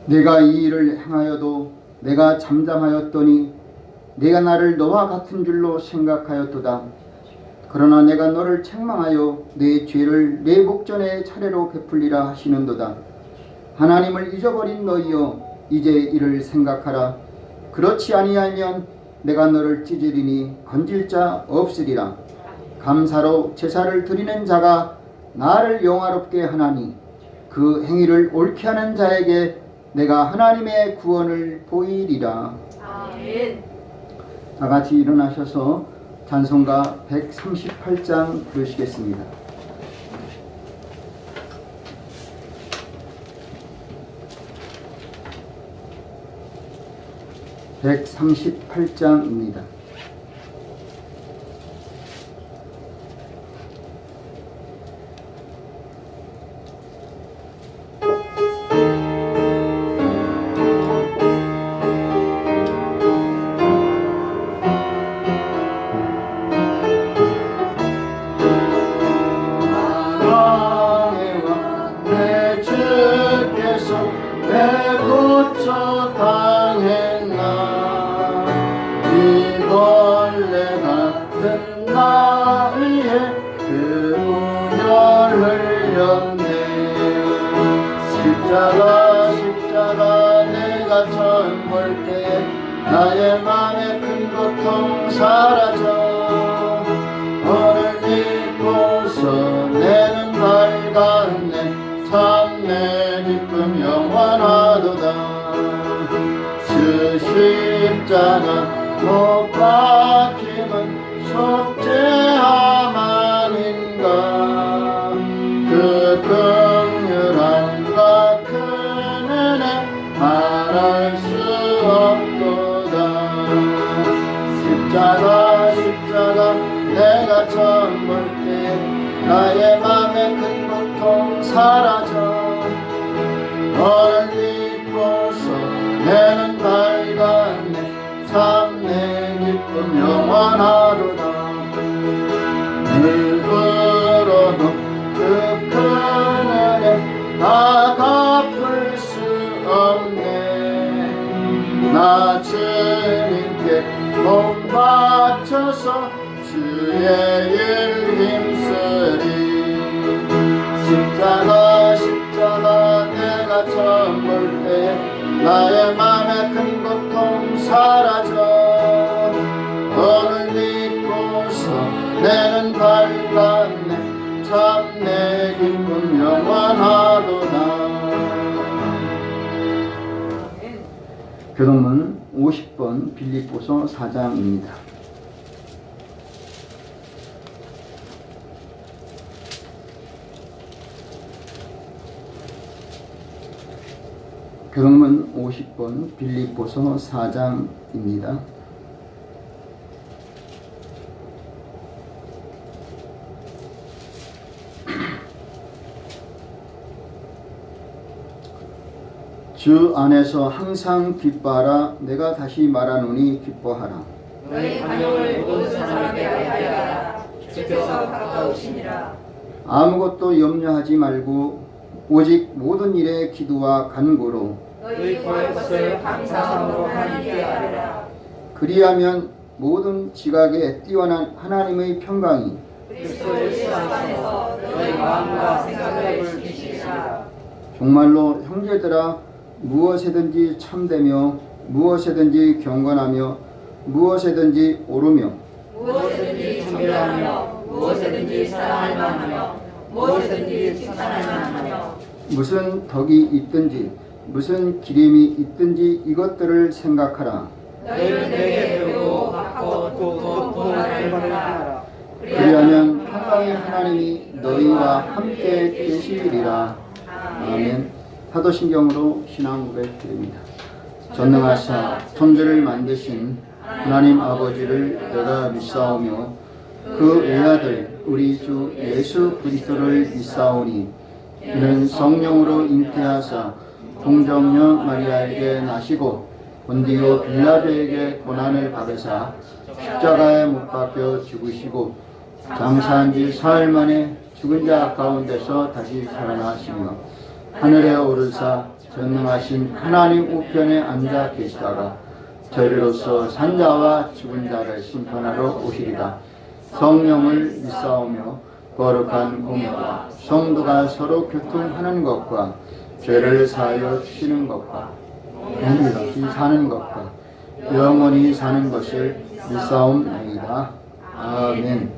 내가 이 일을 행하여도 내가 잠잠하였더니 내가 나를 너와 같은 줄로 생각하였도다. 그러나 내가 너를 책망하여 내 죄를 내 목전에 차례로 베풀리라 하시는도다. 하나님을 잊어버린 너희여, 이제 이를 생각하라. 그렇지 아니하면 내가 너를 찢으리니 건질 자 없으리라. 감사로 제사를 드리는 자가 나를 영화롭게 하나니 그 행위를 옳게 하는 자에게 내가 하나님의 구원을 보이리라. 아멘. 다 같이 일어나셔서 찬송가 138장 부르시겠습니다. (138장입니다) 십자가 내가 처음 볼 때에 나의 맘에 큰 고통 사라져 너를 믿고서 내는 밝았네. 참 내 기쁨 영원하도다. 주 십자가 못 박힘은 속죄함 아닌가. 그 긍휼함과 큰 은혜 말할 수 없도다. 십자가 내가 처음 볼 때 나의 맘에 큰 고통 사라져 너를 믿고서 내는 밝았네. 참 내 기쁨 영원하도다. 누구로도 그 큰 은혜 다 갚을 수 없네. 나 주님께 몸 바쳐서 주의 일 힘쓰리. 십자가 내가 처음 볼 때 나의 맘에 큰 고통 사라져 너를 믿고서 내는 밝았네. 참 내 기쁨 영원하도다. 교동문 50번 빌립보서 4장입니다. 교동문 50번 빌립보서 4장입니다. 주 안에서 항상 기뻐하라. 내가 다시 말하노니 기뻐하라. 너희 간용을 모든 사람에게 하여라. 주께서 가까우시니라. 아무것도 염려하지 말고 오직 모든 일에 기도와 간구로 너희 구할 것을 감사함으로 하나님께 아뢰라. 그리하면 모든 지각에 뛰어난 하나님의 평강이 그리스도 예수 안에서 너희 마음과 생각을 지키시리라. 정말로 형제들아, 무엇에든지 참되며 무엇에든지 경건하며 무엇에든지 오르며 무엇이든지 정결하며 무엇이든지 사랑할 만하며 무엇이든지 칭찬할 만하며 무슨 덕이 있든지 무슨 기림이 있든지 이것들을 생각하라. 너희는 내게 배우고 받고 또 도전을 받아라. 그리하면 평강의 하나님이 너희와 함께 계시리라. 아멘. 사도신경으로 신앙 고백 드립니다. 전능하사 천지를 만드신 하나님 아버지를 내가 믿사오며 그 외아들 우리 주 예수 그리스도를 믿사오니 이는 성령으로 잉태하사 동정녀 마리아에게 나시고 본디오 빌라도에게 고난을 받으사 십자가에 못 박혀 죽으시고 장사한 지 사흘 만에 죽은 자 가운데서 다시 살아나시며 하늘에 오르사 전능하신 하나님 우편에 앉아 계시다가 저리로서 산자와 죽은 자를 심판하러 오시리라. 성령을 믿사오며 거룩한 공예와 성도가 서로 교통하는 것과 죄를 사하여 주시는 것과 영원히 사는 것과 영원히 사는 것을 믿사옵나이다. 아멘.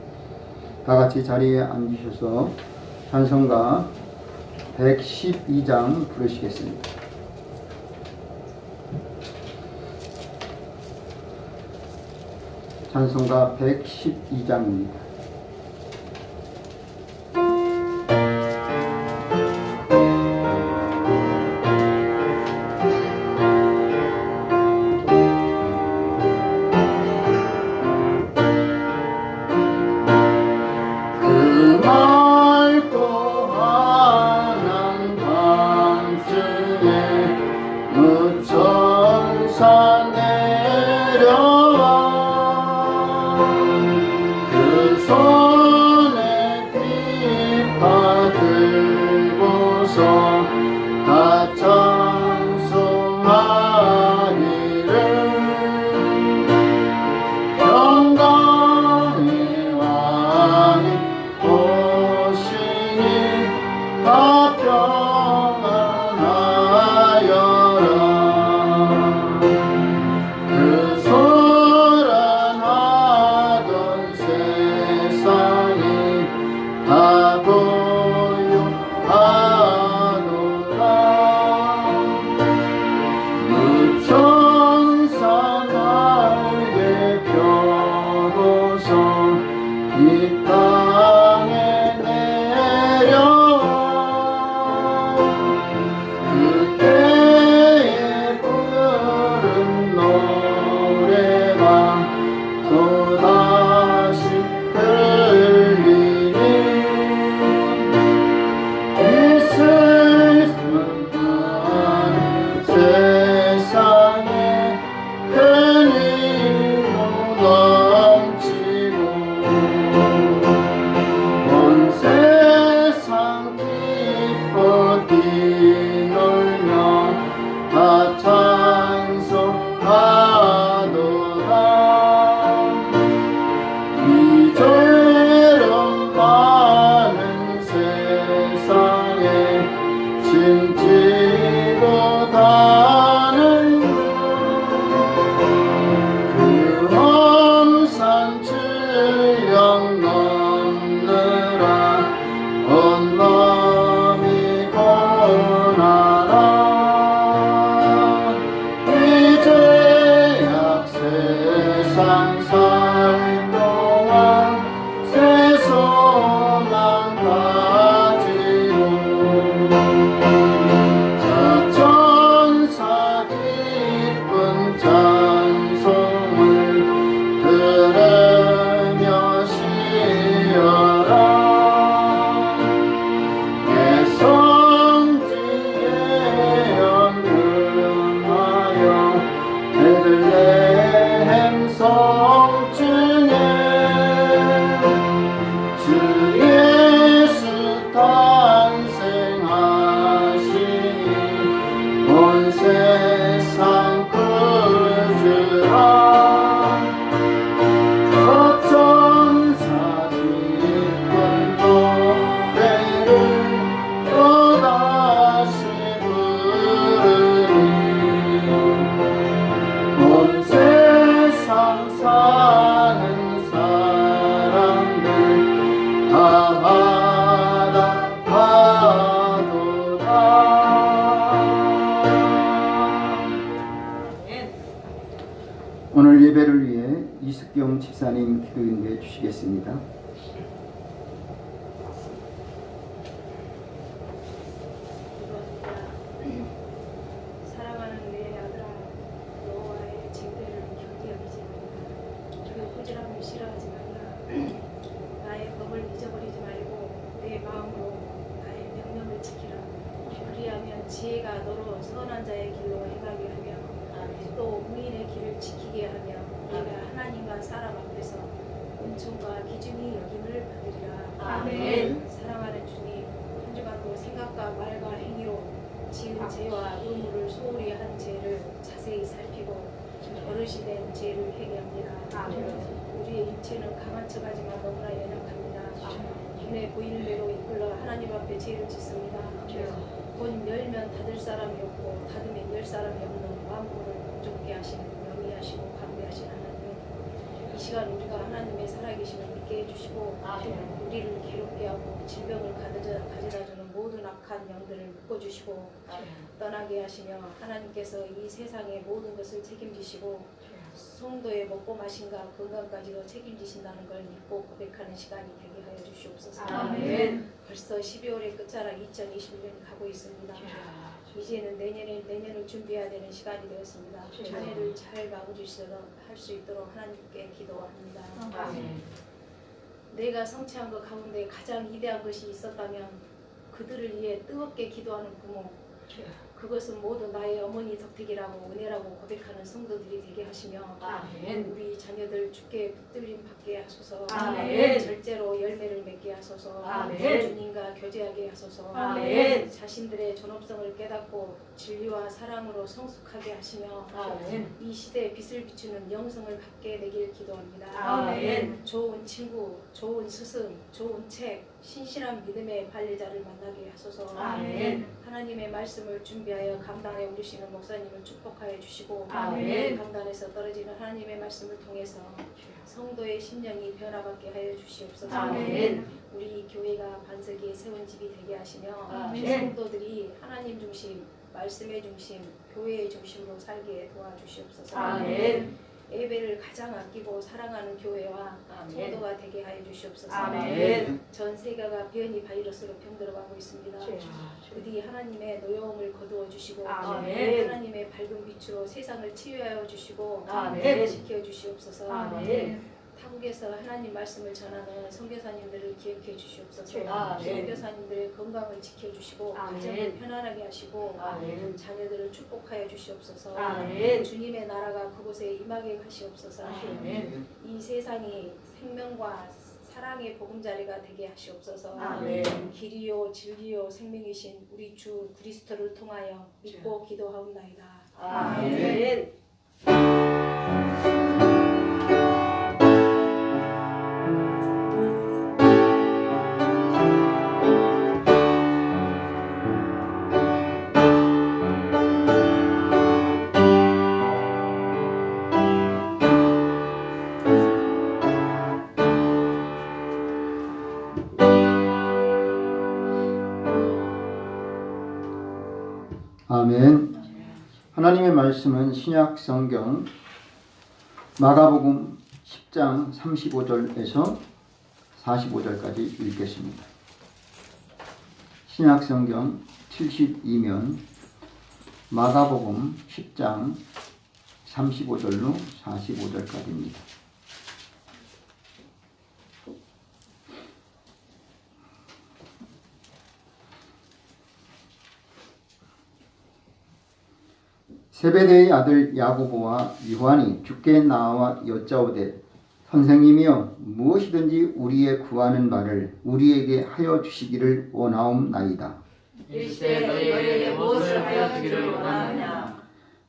다 같이 자리에 앉으셔서 찬송가 112장 부르시겠습니다. 찬송가 112장입니다. 오늘 예배를 위해 이숙경 집사님 기도인도해 주시겠습니다. 사랑하는 내 아들아, 여호와의 징대를 경히 여기지 말라. 그 꾸지람을 싫어하지 말라. 나의 법을 잊어버리지 말고 내 마음으로 나의 명령을 지키라. 그리하면 지혜가 너로 선한 자의 길로 행하게 하며 또 의인의 길을 지키게 하며 네가 하나님과 사람 앞에서 은총과 기준이 여김을 받으리라. 아멘. 사랑하는 주님, 한 주간도 생각과 말과 행위로 지은 죄와 의무를 소홀히 한 죄를 자세히 살피고 버릇이 된 죄를 회개합니다. 우리의 육체는 강한 척하지만 너무나 연약합니다. 눈에 보이는 대로 이끌러 하나님 앞에 죄를 짓습니다. 곧 열면 닫을 사람이 없고 닫으면 열 사람이 없는 만물을 좁게 하시는 영리하시고 광대하신 하나님, 이 시간 우리가 하나님의 살아계심을 믿게 해주시고 우리를 괴롭게 하고 질병을 가져다주는 모든 악한 영들을 묶어주시고 떠나게 하시며 하나님께서 이 세상의 모든 것을 책임지시고 성도의 먹고 마신과 건강까지도 책임지신다는 걸 믿고 고백하는 시간이 되게 하여 주시옵소서. 아멘. 벌써 12월의 끝자락 2021년이 가고 있습니다. 이제는 내년을 준비해야 되는 시간이 되었습니다. 자녀를 잘 마무리할 수 있도록 하나님께 기도합니다. 내가 성취한 것 가운데 가장 위대한 것이 있었다면 그들을 위해 뜨겁게 기도하는 부모, 그것은 모두 나의 어머니 덕택이라고 은혜라고 고백하는 성도들이 되게 하시며 우리 자녀들 주께 붙들림 받게 하소서. 절제로 열매를 맺게 하소서. 주님과 교제하게 하소서. 자신들의 존엄성을 깨닫고 진리와 사랑으로 성숙하게 하시며 이 시대에 빛을 비추는 영성을 갖게 되길 기도합니다. 좋은 친구, 좋은 스승, 좋은 책, 신실한 믿음의 발리자를 만나게 하소서. 하나님의 말씀을 준비하여 강단에 오르시는 목사님을 축복하여 주시고 강단에서 떨어지는 하나님의 말씀을 통해서 성도의 심령이 변화받게 하여 주시옵소서. 우리 교회가 반석이 세운 집이 되게 하시며 성도들이 하나님 중심, 말씀의 중심, 교회의 중심으로 살게 도와주시옵소서. 예배를 가장 아끼고 사랑하는 교회와 성도가 되게 하여 주시옵소서. 전 세계가 변이 바이러스로 병들어가고 있습니다. 부디 하나님의 노여움을 거두어 주시고 하나님의 밝은 빛으로 세상을 치유하여 주시고 지켜 주시옵소서. 타국에서 하나님 말씀을 전하는 선교사님들을 기억해 주시옵소서. 선교사님들의 건강을 지켜주시고 가정을 편안하게 하시고 자녀들을 축복하여 주시옵소서. 주님의 나라가 그곳에 임하게 하시옵소서. 이 세상이 생명과 사랑의 보금자리가 되게 하시옵소서. 길이요 진리요 생명이신 우리 주 그리스도를 통하여 믿고 기도하옵나이다. 아멘. 아멘. 하나님의 말씀은 신약 성경 마가복음 10장 35절에서 45절까지 읽겠습니다. 신약 성경 72면 마가복음 10장 35절로 45절까지입니다. 세베대의 아들 야고보와 요한이 주께 나와 여짜오되 선생님이여 무엇이든지 우리의 구하는 바를 우리에게 하여 주시기를 원하옵나이다. 일시에 너희에게 무엇을 하여 주기를 원하느냐.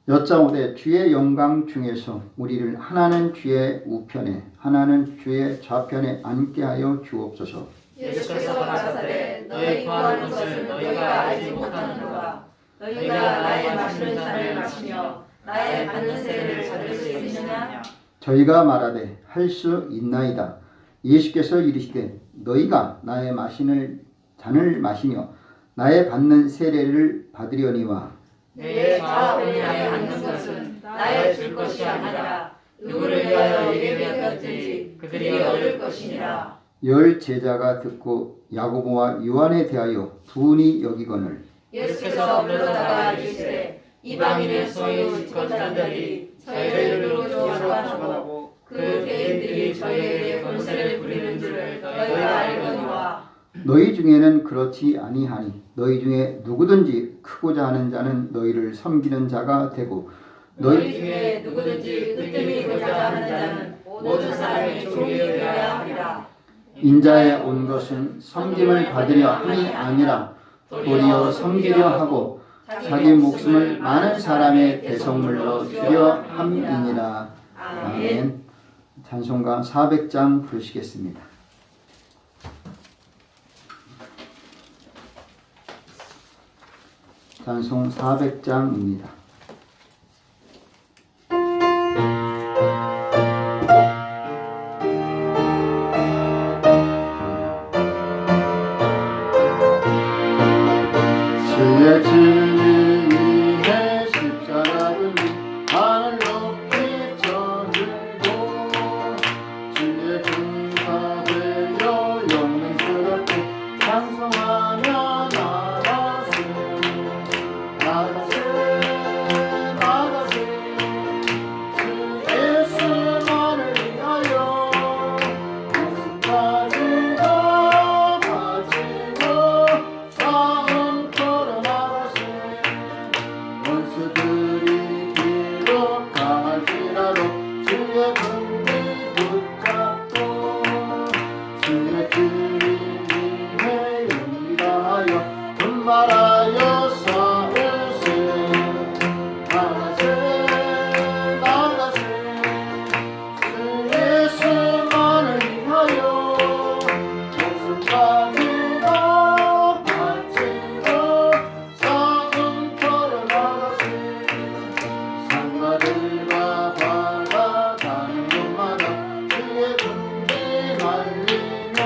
여짜오되 주의 영광 중에서 우리를 하나는 주의 우편에 하나는 주의 좌편에 앉게 하여 주옵소서. 예수께서 가라사대 너희 구하는 것을 너희가 알지 못하는도다. 너희가 나의 마시는 잔을 마시며 나의 받는 세를 받을 수 있느냐? 저희가 말하되 할 수 있나이다. 예수께서 이르시되 너희가 나의 마시는 잔을 마시며 나의 받는 세례를 받으려니와 내 좌우편에 앉는 것은 나의 줄 것이 아니라 누구를 위하여 예비하였든지 그들이 얻을 것이니라. 열 제자가 듣고 야고보와 요한에 대하여 둔히 여기거늘 예수께서 불러다가 이르시되 이방인의 소유 집권자들이 저희를 주관하고 그 대인들이 저희에게 권세를 부리는 줄을 너희가 알거니와 너희 중에는 그렇지 아니하니 너희 중에 누구든지 크고자 하는 자는 너희를 섬기는 자가 되고 너희 중에 누구든지 으뜸이고자 하는 자는 모든 사람의 종이 되어야 하리라. 인자에 온 것은 섬김을 받으려 함이 아니라 도리어 섬기려 하고 자기 목숨을 많은 사람의 대속물로 주려 함이니라. 아멘. 찬송가 400장 부르시겠습니다. 찬송 400장입니다. 주의 진리 위해 십자가를 하늘 높이 쳐들고 주의 군사 되어 영맹스럽게 찬송하며 나가세 주 예수만을 위하여 목숨까지도 바치고 싸움터로 나가세 원수들이 비록 강할지라도 주의 군비 붙잡고 주의 진리 위해 용기하여 분발하여 싸우세 나가세 주 예수만을 위하여 목숨까지도 바치고 싸움터로 나가세 산마들과 바다 가는 곳마다 주의 군비 날리며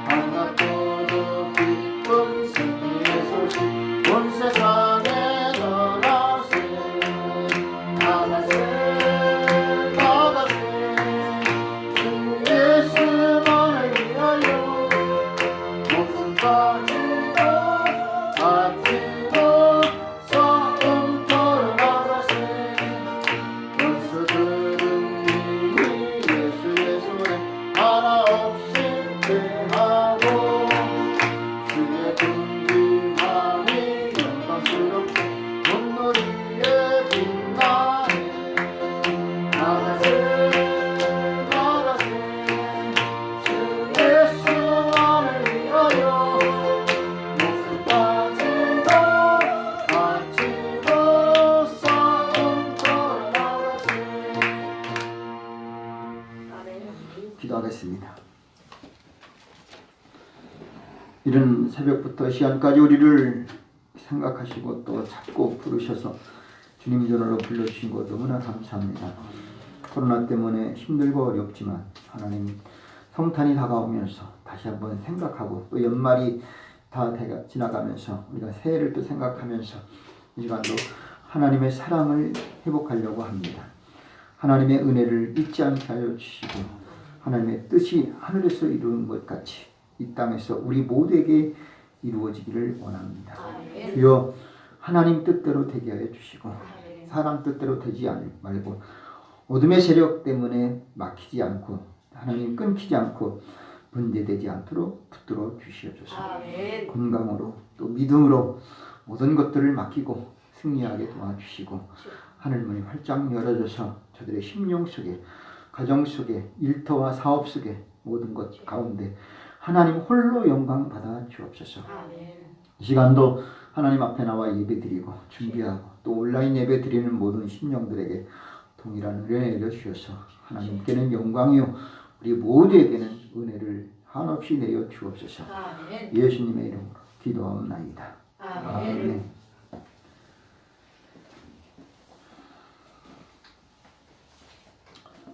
반갑고도 기쁜 승리의 소식 온 세상에 전하세 나가세 주 예수만을 위하여 목숨까지도 바치고 싸움터로 나가세 원수들은 이미 예수의 손에 하나 없이 패하고 주의 군림함이 영광스럽게 온누리에 빛나네 나가세 주 예수만을 위하여 목숨까지도 바치고 싸움터로 나가세. 기도하겠습니다. 이른 새벽부터 시간까지 우리를 생각하시고 또 잡고 부르셔서 주님 전으로 불러주신 것 너무나 감사합니다. 코로나 때문에 힘들고 어렵지만 하나님 성탄이 다가오면서 다시 한번 생각하고 또 연말이 다 지나가면서 우리가 새해를 또 생각하면서 이 시간도 하나님의 사랑을 회복하려고 합니다. 하나님의 은혜를 잊지 않게 하여 주시고 하나님의 뜻이 하늘에서 이루는 것 같이 이 땅에서 우리 모두에게 이루어지기를 원합니다. 주여 하나님 뜻대로 되게 하여 주시고 사람 뜻대로 되지 말고 어둠의 세력 때문에 막히지 않고 하나님 끊기지 않고 분대되지 않도록 붙들어 주시옵소서. 건강으로 또 믿음으로 모든 것들을 맡기고 승리하게 도와주시고 하늘문이 활짝 열어져서 저들의 심령 속에 가정 속에 일터와 사업 속에 모든 것 가운데 하나님 홀로 영광 받아 주옵소서. 이 시간도 하나님 앞에 나와 예배 드리고 준비하고 또 온라인 예배 드리는 모든 심령들에게 동일한 은혜 내려 주셔서 하나님께는 영광이요 우리 모두에게는 은혜를 한없이 내려 주옵소서. 예수님의 이름으로 기도하옵나이다. 아멘.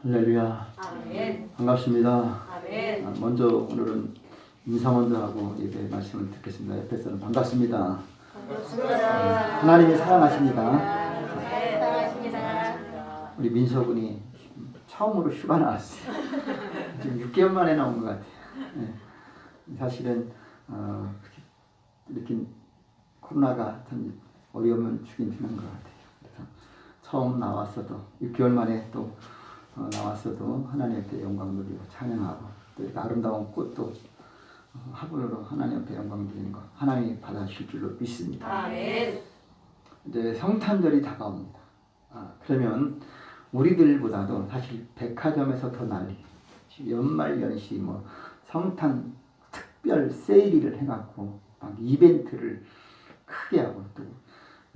할렐루야. 아멘. 반갑습니다. 아멘. 먼저 오늘은 인사 먼저 하고 예배 말씀을 듣겠습니다. 에페소는 반갑습니다. 반갑습니다. 하나님이 사랑하십니다. 네, 사랑하십니다. 우리 민서군이 처음으로 휴가 나왔어요. 지금 6개월 만에 나온 것 같아요. 네. 사실은 이렇게 코로나가 참 어려움을 주긴 주는 것 같아요. 그래서 처음 나왔어도 6개월 만에 또 나왔어도 하나님 앞에 영광 돌리고 찬양하고 또 이렇게 아름다운 꽃도 화분으로 하나님 앞에 영광 드리는 거 하나님이 받아주실 줄로 믿습니다. 아멘. 이제 성탄절이 다가옵니다. 그러면 우리들보다도 사실 백화점에서 더 난리. 연말 연시 뭐 성탄 특별 세일을 해갖고 막 이벤트를 크게 하고 또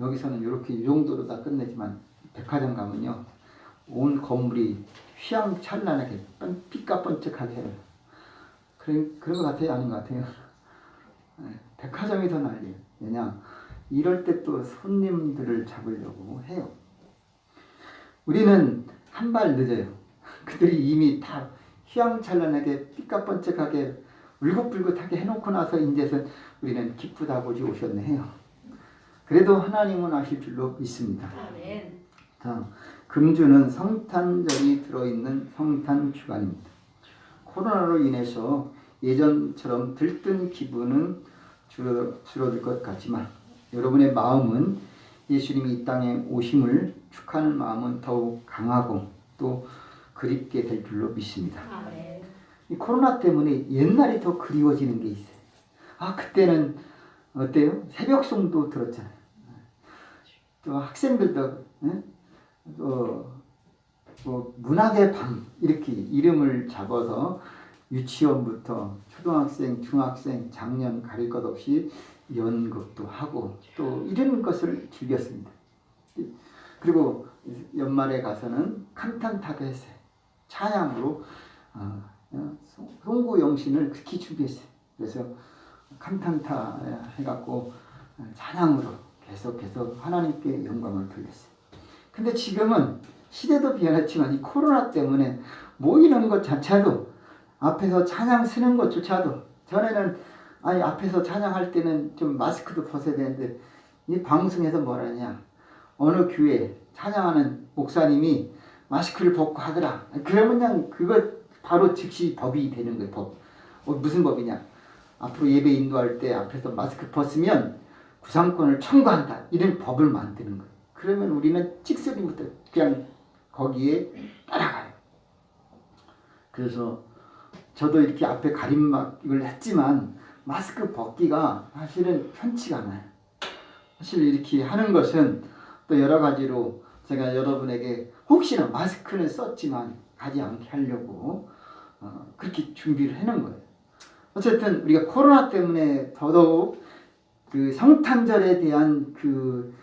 여기서는 이렇게 이 정도로 다 끝내지만 백화점 가면요 온 건물이 휘황찬란하게 삐까뻔쩍하게 해요. 그런 것 같아요? 아닌 것 같아요? 백화점이 더 난리예요. 왜냐? 이럴 때 또 손님들을 잡으려고 해요. 우리는 한 발 늦어요. 그들이 이미 다 휘황찬란하게 삐까뻔쩍하게 울긋불긋하게 해놓고 나서 이제서 우리는 기쁘다고 오셨네 해요. 그래도 하나님은 아실 줄로 믿습니다. 아멘. 자, 금주는 성탄절이 들어있는 성탄 주간입니다. 코로나로 인해서 예전처럼 들뜬 기분은 줄어들 것 같지만 여러분의 마음은 예수님이 이 땅에 오심을 축하하는 마음은 더욱 강하고 또 그립게 될 줄로 믿습니다. 아멘. 이 코로나 때문에 옛날이 더 그리워지는 게 있어요. 그때는 어때요? 새벽송도 들었잖아요. 또 학생들도 문학의 밤 이렇게 이름을 잡아서 유치원부터 초등학생, 중학생, 장년 가릴 것 없이 연극도 하고 또 이런 것을 즐겼습니다. 그리고 연말에 가서는 칸탄타도 했어요. 찬양으로 송구영신을 특히 준비했어요. 그래서 칸탄타 해갖고 찬양으로 계속해서 하나님께 영광을 돌렸어요. 근데 지금은 시대도 변했지만 이 코로나 때문에 모이는 것 자체도 앞에서 찬양 쓰는 것조차도 전에는 앞에서 찬양할 때는 좀 마스크도 벗어야 되는데 이 방송에서 뭐라냐 어느 교회 찬양하는 목사님이 마스크를 벗고 하더라. 그러면 그냥 그거 바로 즉시 법이 되는 거예요. 법. 무슨 법이냐? 앞으로 예배 인도할 때 앞에서 마스크 벗으면 구상권을 청구한다. 이런 법을 만드는 거예요. 그러면 우리는 찍소리부터 그냥 거기에 따라가요. 그래서 저도 이렇게 앞에 가림막을 했지만 마스크 벗기가 사실은 편치가 않아요. 사실 이렇게 하는 것은 또 여러 가지로 제가 여러분에게 혹시나 마스크는 썼지만 가지 않게 하려고 그렇게 준비를 해놓은 거예요. 어쨌든 우리가 코로나 때문에 더더욱 그 성탄절에 대한 그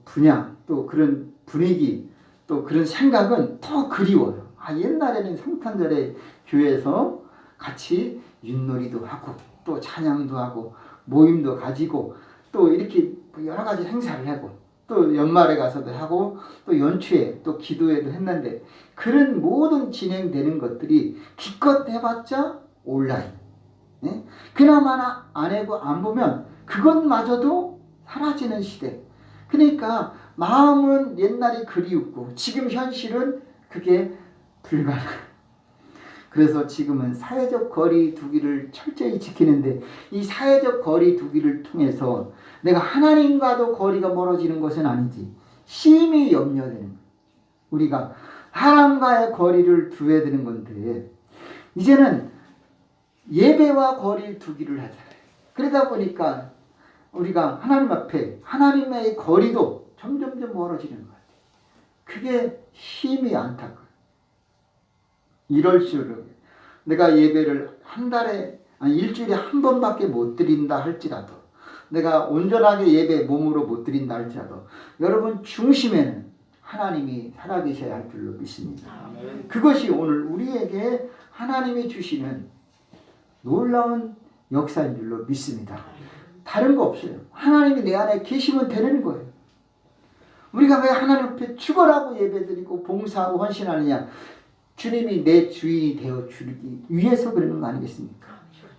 분야 또 그런 분위기 또 그런 생각은 더 그리워요. 옛날에는 성탄절에 교회에서 같이 윷놀이도 하고 또 찬양도 하고 모임도 가지고 또 이렇게 여러 가지 행사를 하고 또 연말에 가서도 하고 또 연초에 또 기도회도 했는데 그런 모든 진행되는 것들이 기껏 해봤자 온라인. 그나마나 안 해고 안 보면 그것마저도 사라지는 시대. 그러니까 마음은 옛날이 그리웠고 지금 현실은 그게 불가능해요. 그래서 지금은 사회적 거리 두기를 철저히 지키는데 이 사회적 거리 두기를 통해서 내가 하나님과도 거리가 멀어지는 것은 아니지 심히 염려되는 거예요. 우리가 사람과의 거리를 두어야 되는 건데 이제는 예배와 거리 두기를 하잖아요. 그러다 보니까 우리가 하나님 앞에 하나님의 거리도 점점점 멀어지는 것 같아요. 그게 힘이 안타까워요. 이럴수록 내가 예배를 일주일에 한 번밖에 못 드린다 할지라도 내가 온전하게 예배 몸으로 못 드린다 할지라도 여러분 중심에는 하나님이 살아계셔야 할 줄로 믿습니다. 그것이 오늘 우리에게 하나님이 주시는 놀라운 역사인 줄로 믿습니다. 다른 거 없어요. 하나님이 내 안에 계시면 되는 거예요. 우리가 왜 하나님 앞에 축원하고 예배드리고 봉사하고 헌신하느냐? 주님이 내 주인이 되어 주기 위해서 그러는 거 아니겠습니까?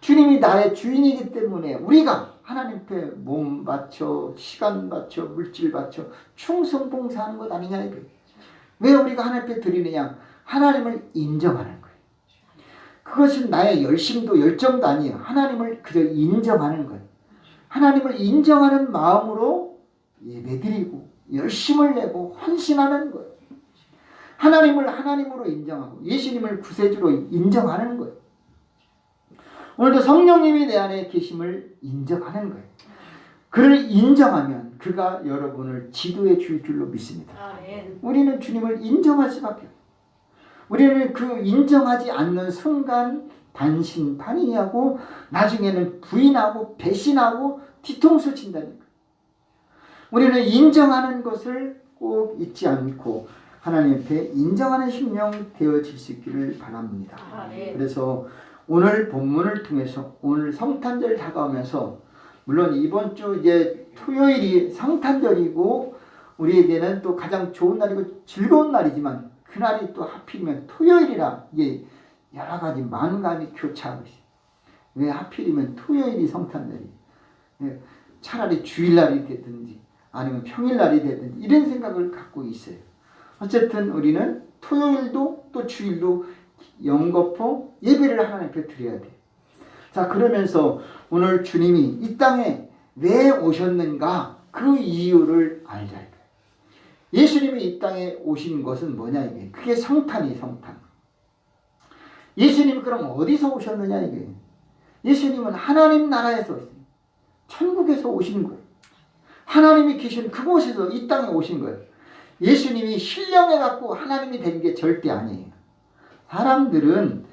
주님이 나의 주인이기 때문에 우리가 하나님 앞에 몸 바쳐 시간 바쳐 물질 바쳐 충성 봉사하는 것 아니냐 이거예요. 왜 우리가 하나님 앞에 드리느냐? 하나님을 인정하는 거예요. 그것은 나의 열심도 열정도 아니에요. 하나님을 그저 인정하는 거예요. 하나님을 인정하는 마음으로 예배드리고 열심을 내고 헌신하는 거예요. 하나님을 하나님으로 인정하고 예수님을 구세주로 인정하는 거예요. 오늘도 성령님이 내 안에 계심을 인정하는 거예요. 그를 인정하면 그가 여러분을 지도해 줄 줄로 믿습니다. 아멘. 우리는 주님을 인정할 수밖에 없어요. 우리는 그 인정하지 않는 순간 반신반의하고 나중에는 부인하고 배신하고 뒤통수 친다니까. 우리는 인정하는 것을 꼭 잊지 않고 하나님 앞에 인정하는 심령 되어질 수 있기를 바랍니다. 아멘. 그래서 오늘 본문을 통해서 오늘 성탄절 다가오면서 물론 이번 주 이제 토요일이 성탄절이고 우리에게는 또 가장 좋은 날이고 즐거운 날이지만 그날이 또 하필이면 토요일이라 이게 여러 가지 만감이 교차하고 있어요. 왜 하필이면 토요일이 성탄절이? 차라리 주일날이 되든지 아니면 평일날이 되든지 이런 생각을 갖고 있어요. 어쨌든 우리는 토요일도 또 주일도 영겁호 예배를 하나님 앞에 드려야 돼요. 자, 그러면서 오늘 주님이 이 땅에 왜 오셨는가 그 이유를 알자. 예수님이 이 땅에 오신 것은 뭐냐 이게? 그게 성탄이 성탄. 예수님이 그럼 어디서 오셨느냐 이게? 예수님은 하나님 나라에서 오신 천국에서 오신 거예요. 하나님이 계신 그곳에서 이 땅에 오신 거예요. 예수님이 신령해 갖고 하나님이 된 게 절대 아니에요. 사람들은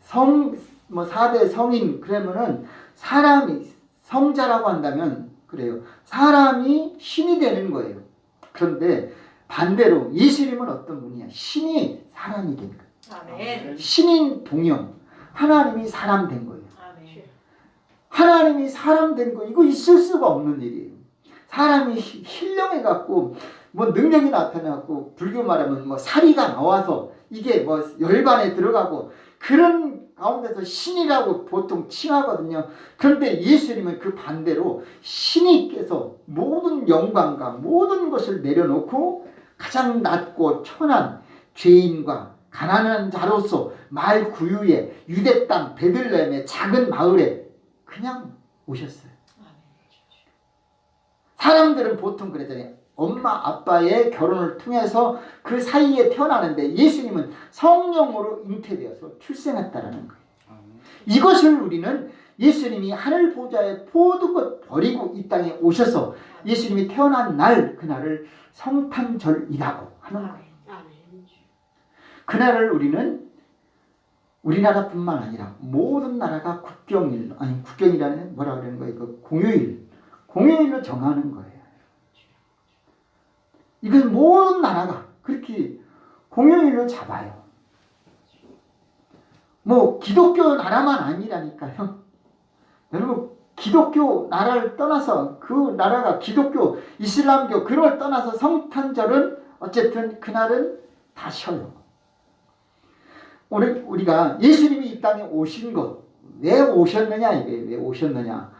4대 성인 그러면은 사람이 성자라고 한다면 그래요. 사람이 신이 되는 거예요. 그런데 반대로 예수님은 어떤 분이야? 신이 사람이 된 거예요. 아멘. 신인 동영. 하나님이 사람 된 거예요. 아멘. 하나님이 사람 된 거 이거 있을 수가 없는 일이에요. 사람이 신령해 갖고 뭐 능력이 나타나고 불교 말하면 뭐 사리가 나와서 이게 뭐 열반에 들어가고 그런 가운데서 신이라고 보통 칭하거든요. 그런데 예수님은 그 반대로 신이께서 모든 영광과 모든 것을 내려놓고 가장 낮고 천한 죄인과 가난한 자로서 말 구유에 유대 땅 베들레헴의 작은 마을에 그냥 오셨어요. 사람들은 보통 그랬잖아요. 엄마 아빠의 결혼을 통해서 그 사이에 태어나는데 예수님은 성령으로 잉태되어서 출생했다라는 거예요. 이것을 우리는 예수님이 하늘 보좌에 모든 것 버리고 이 땅에 오셔서 예수님이 태어난 날 그날을 성탄절이라고 하는 거예요. 그날을 우리는 우리나라뿐만 아니라 모든 나라가 국경이라는 뭐라 그러는 거예요? 그 공휴일로 정하는 거예요. 이건 모든 나라가 그렇게 공휴일로 잡아요. 뭐 기독교 나라만 아니라니까요. 여러분 기독교 나라를 떠나서 그 나라가 기독교, 이슬람교 그런 걸 떠나서 성탄절은 어쨌든 그날은 다 쉬어요. 오늘 우리가 예수님이 이 땅에 오신 것 왜 오셨느냐 이게 왜 오셨느냐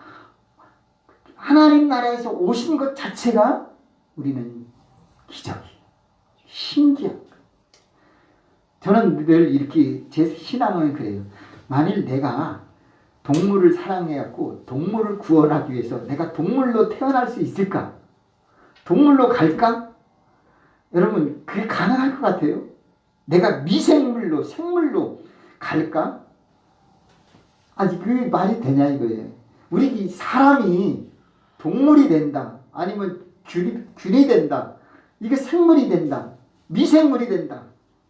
하나님 나라에서 오신 것 자체가 우리는 기적이에요. 신기한 거예요. 저는 늘 이렇게 제 신앙은 그래요. 만일 내가 동물을 사랑해갖고 동물을 구원하기 위해서 내가 동물로 태어날 수 있을까? 동물로 갈까? 여러분 그게 가능할 것 같아요? 내가 미생물로 생물로 갈까? 아니 그게 말이 되냐 이거예요. 우리 사람이 동물이 된다 아니면 균이 된다 이게 생물이 된다 미생물이 된다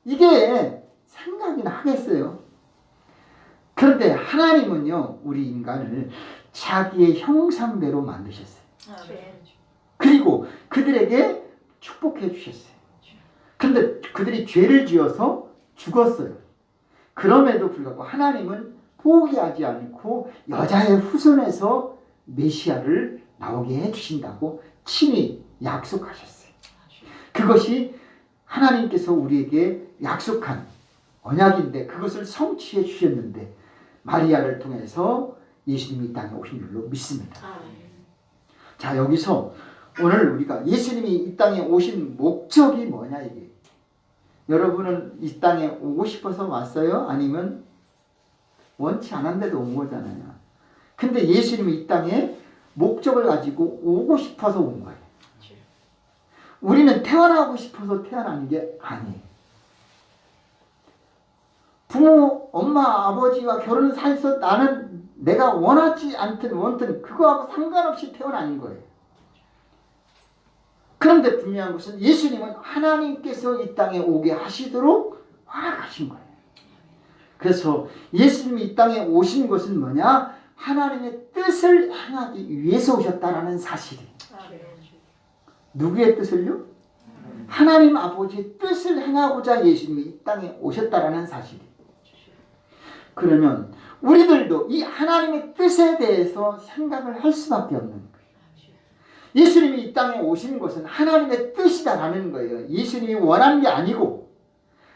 이게 생각이나 하겠어요. 그런데 하나님은요 우리 인간을 자기의 형상대로 만드셨어요. 그리고 그들에게 축복해 주셨어요. 그런데 그들이 죄를 지어서 죽었어요. 그럼에도 불구하고 하나님은 포기하지 않고 여자의 후손에서 메시아를 나오게 해주신다고 친히 약속하셨어요. 그것이 하나님께서 우리에게 약속한 언약인데 그것을 성취해 주셨는데 마리아를 통해서 예수님이 이 땅에 오신 줄로 믿습니다. 자 여기서 오늘 우리가 예수님이 이 땅에 오신 목적이 뭐냐 이게 여러분은 이 땅에 오고 싶어서 왔어요? 아니면 원치 않았는데도 온 거잖아요. 근데 예수님이 이 땅에 목적을 가지고 오고 싶어서 온 거예요. 우리는 태어나고 싶어서 태어나는 게 아니에요. 부모, 엄마, 아버지와 결혼을 사해서 나는 내가 원하지 않든 원든 그거하고 상관없이 태어난 거예요. 그런데 분명한 것은 예수님은 하나님께서 이 땅에 오게 하시도록 허락하신 거예요. 그래서 예수님이 이 땅에 오신 것은 뭐냐? 하나님의 뜻을 행하기 위해서 오셨다라는 사실이에요. 누구의 뜻을요? 하나님 아버지의 뜻을 행하고자 예수님이 이 땅에 오셨다라는 사실이. 그러면 우리들도 이 하나님의 뜻에 대해서 생각을 할 수밖에 없는 거예요. 예수님이 이 땅에 오신 것은 하나님의 뜻이다라는 거예요. 예수님이 원하는 게 아니고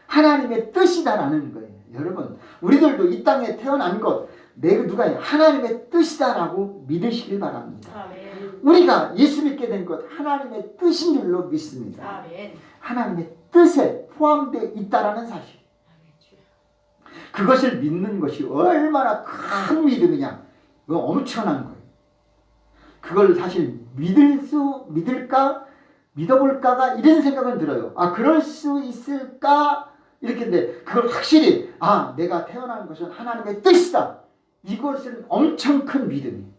하나님의 뜻이다라는 거예요. 여러분, 우리들도 이 땅에 태어난 것 누가 하나님의 뜻이다라고 믿으시길 바랍니다. 아멘. 우리가 예수 믿게 된 것 하나님의 뜻인 줄로 믿습니다. 아멘. 하나님의 뜻에 포함되어 있다라는 사실. 그것을 믿는 것이 얼마나 큰 믿음이냐. 이거 엄청난 거예요. 그걸 사실 믿을까? 믿어볼까가 이런 생각은 들어요. 아, 그럴 수 있을까? 이렇게인데 그걸 확실히 내가 태어난 것은 하나님의 뜻이다. 이것은 엄청 큰 믿음이에요.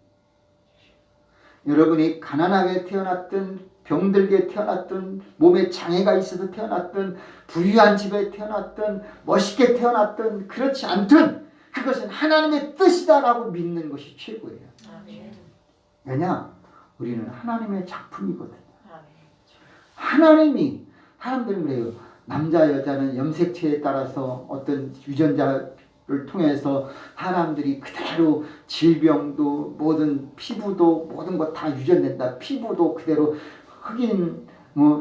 여러분이 가난하게 태어났든 병들게 태어났든 몸에 장애가 있어서 태어났든 부유한 집에 태어났든 멋있게 태어났든 그렇지 않든 그것은 하나님의 뜻이다라고 믿는 것이 최고예요. 아멘. 왜냐? 우리는 하나님의 작품이거든요. 아멘. 하나님이 사람들은 그래요. 남자 여자는 염색체에 따라서 어떤 유전자를 통해서 사람들이 그대로 질병도 모든 피부도 모든 것 다 유전된다. 피부도 그대로 흑인,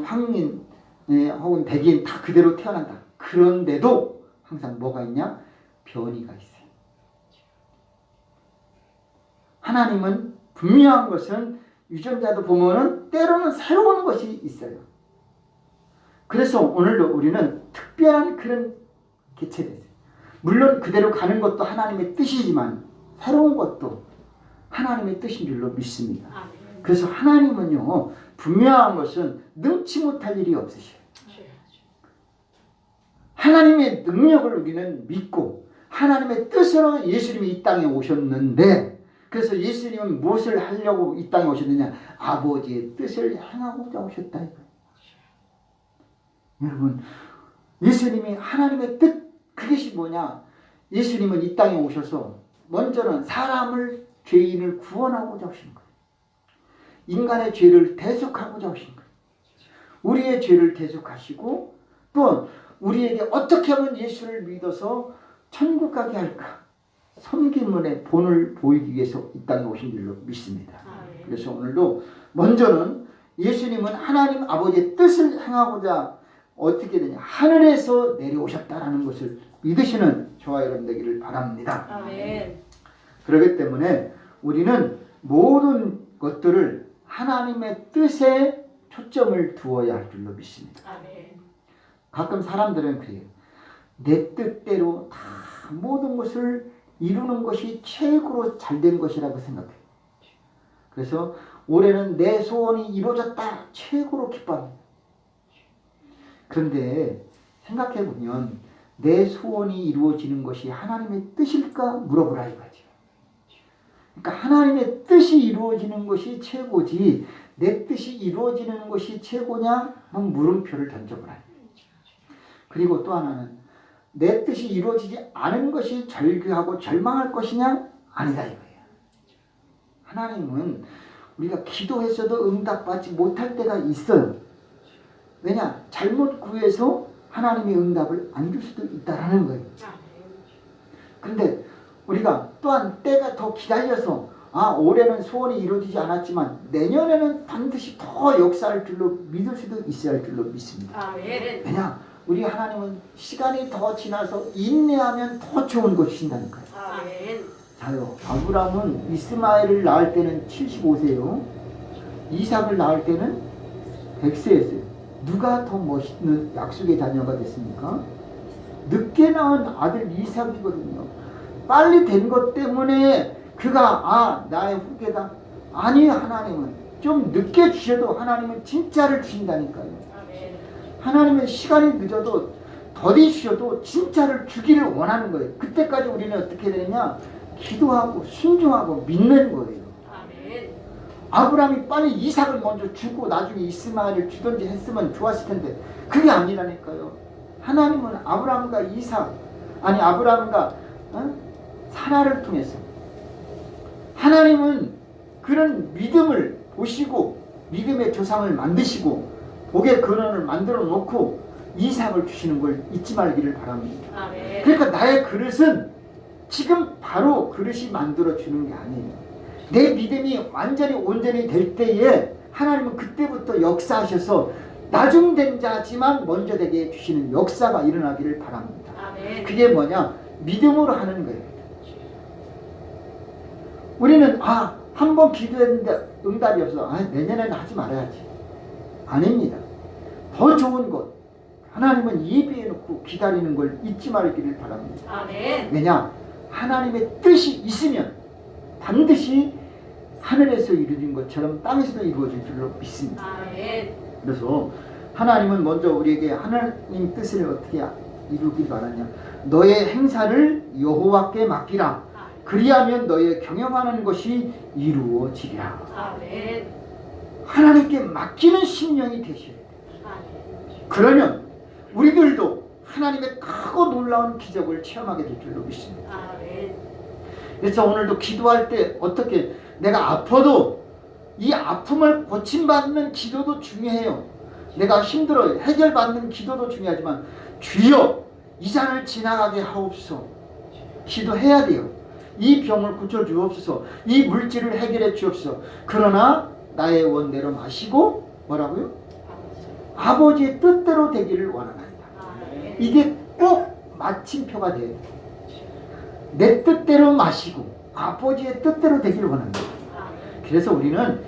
황인, 혹은 백인 다 그대로 태어난다. 그런데도 항상 뭐가 있냐? 변이가 있어요. 하나님은 분명한 것은 유전자도 보면은 때로는 새로운 것이 있어요. 그래서 오늘도 우리는 특별한 그런 개체가 있어요. 물론 그대로 가는 것도 하나님의 뜻이지만 새로운 것도 하나님의 뜻인 줄로 믿습니다. 아멘. 그래서 하나님은요, 분명한 것은 능치 못할 일이 없으셔요. 하나님의 능력을 우리는 믿고 하나님의 뜻으로 예수님이 이 땅에 오셨는데, 그래서 예수님은 무엇을 하려고 이 땅에 오셨느냐? 아버지의 뜻을 행하고자 오셨다 이거예요. 여러분, 예수님이 하나님의 뜻, 그것이 뭐냐? 예수님은 이 땅에 오셔서 먼저는 사람을, 죄인을 구원하고자 오신 거예요. 인간의 죄를 대속하고자 오신 거예요. 우리의 죄를 대속하시고 또 우리에게 어떻게 하면 예수를 믿어서 천국 가게 할까? 섬김문의 본을 보이기 위해서 이 땅에 오신 줄로 믿습니다. 그래서 오늘도 먼저는 예수님은 하나님 아버지의 뜻을 행하고자 어떻게 되냐? 하늘에서 내려오셨다라는 것을 믿으시는 저와 여러분 되기를 바랍니다. 아멘. 그렇기 때문에 우리는 모든 것들을 하나님의 뜻에 초점을 두어야 할 줄로 믿습니다. 아멘. 가끔 사람들은 그래요. 내 뜻대로 다 모든 것을 이루는 것이 최고로 잘된 것이라고 생각해요. 그래서 올해는 내 소원이 이루어졌다. 최고로 기뻐합니다. 그런데 생각해보면 내 소원이 이루어지는 것이 하나님의 뜻일까 물어보라 이거죠. 그러니까 하나님의 뜻이 이루어지는 것이 최고지 내 뜻이 이루어지는 것이 최고냐? 한번 물음표를 던져보라. 그리고 또 하나는 내 뜻이 이루어지지 않은 것이 절규하고 절망할 것이냐? 아니다 이거예요. 하나님은 우리가 기도했어도 응답받지 못할 때가 있어요. 왜냐? 잘못 구해서 하나님이 응답을 안 줄 수도 있다라는 거예요. 그런데 우리가 또한 때가 더 기다려서 올해는 소원이 이루어지지 않았지만 내년에는 반드시 더 역사할 줄로 믿을 수도 있어야 할 줄로 믿습니다. 아멘. 왜냐? 우리 하나님은 시간이 더 지나서 인내하면 더 좋은 것이 신다니까요. 아멘. 자요. 아브라함은 이스마엘을 낳을 때는 75세요. 이삭을 낳을 때는 100세였어요. 누가 더 멋있는 약속의 자녀가 됐습니까? 늦게 낳은 아들 이삭이거든요. 빨리 된 것 때문에 그가 나의 후계다. 아니, 하나님은 좀 늦게 주셔도 하나님은 진짜를 주신다니까요. 아멘. 하나님은 시간이 늦어도 더디 주셔도 진짜를 주기를 원하는 거예요. 그때까지 우리는 어떻게 되느냐? 기도하고 순종하고 믿는 거예요. 아멘. 아브라함이 빨리 이삭을 먼저 주고 나중에 이스마엘을 주든지 했으면 좋았을 텐데 그게 아니라니까요. 하나님은 아브라함과 사라를 통해서 하나님은 그런 믿음을 보시고 믿음의 조상을 만드시고 복의 근원을 만들어 놓고 이삭을 주시는 걸 잊지 말기를 바랍니다. 아멘. 그러니까 나의 그릇은 지금 바로 그릇이 만들어 주는 게 아니에요. 내 믿음이 완전히 온전히 될 때에 하나님은 그때부터 역사하셔서 나중된 자지만 먼저 되게 해주시는 역사가 일어나기를 바랍니다. 아멘. 그게 뭐냐? 믿음으로 하는 거예요. 우리는 한 번 기도했는데 응답이 없어. 내년에는 하지 말아야지. 아닙니다. 더 좋은 것 하나님은 예비해 놓고 기다리는 걸 잊지 말기를 바랍니다. 아멘. 왜냐? 하나님의 뜻이 있으면 반드시 하늘에서 이루어진 것처럼 땅에서도 이루어질 줄로 믿습니다. 아멘. 그래서 하나님은 먼저 우리에게 하나님 뜻을 어떻게 이루길 바라냐? 너의 행사를 여호와께 맡기라. 그리하면 너의 경영하는 것이 이루어지리라. 아멘. 하나님께 맡기는 심령이 되셔야 돼요. 아멘. 그러면 우리들도 하나님의 크고 놀라운 기적을 체험하게 될 줄로 믿습니다. 아멘. 그래서 오늘도 기도할 때 어떻게 내가 아파도 이 아픔을 고침받는 기도도 중요해요. 내가 힘들어 해결받는 기도도 중요하지만 주여 이 잔을 지나가게 하옵소서 기도해야 돼요. 이 병을 고쳐주옵소서. 이 물질을 해결해 주옵소서. 그러나 나의 원대로 마시고 뭐라고요? 아버지의 뜻대로 되기를 원하나이다. 아멘. 이게 꼭 마침표가 돼요. 내 뜻대로 마시고 아버지의 뜻대로 되기를 원한다. 아멘. 그래서 우리는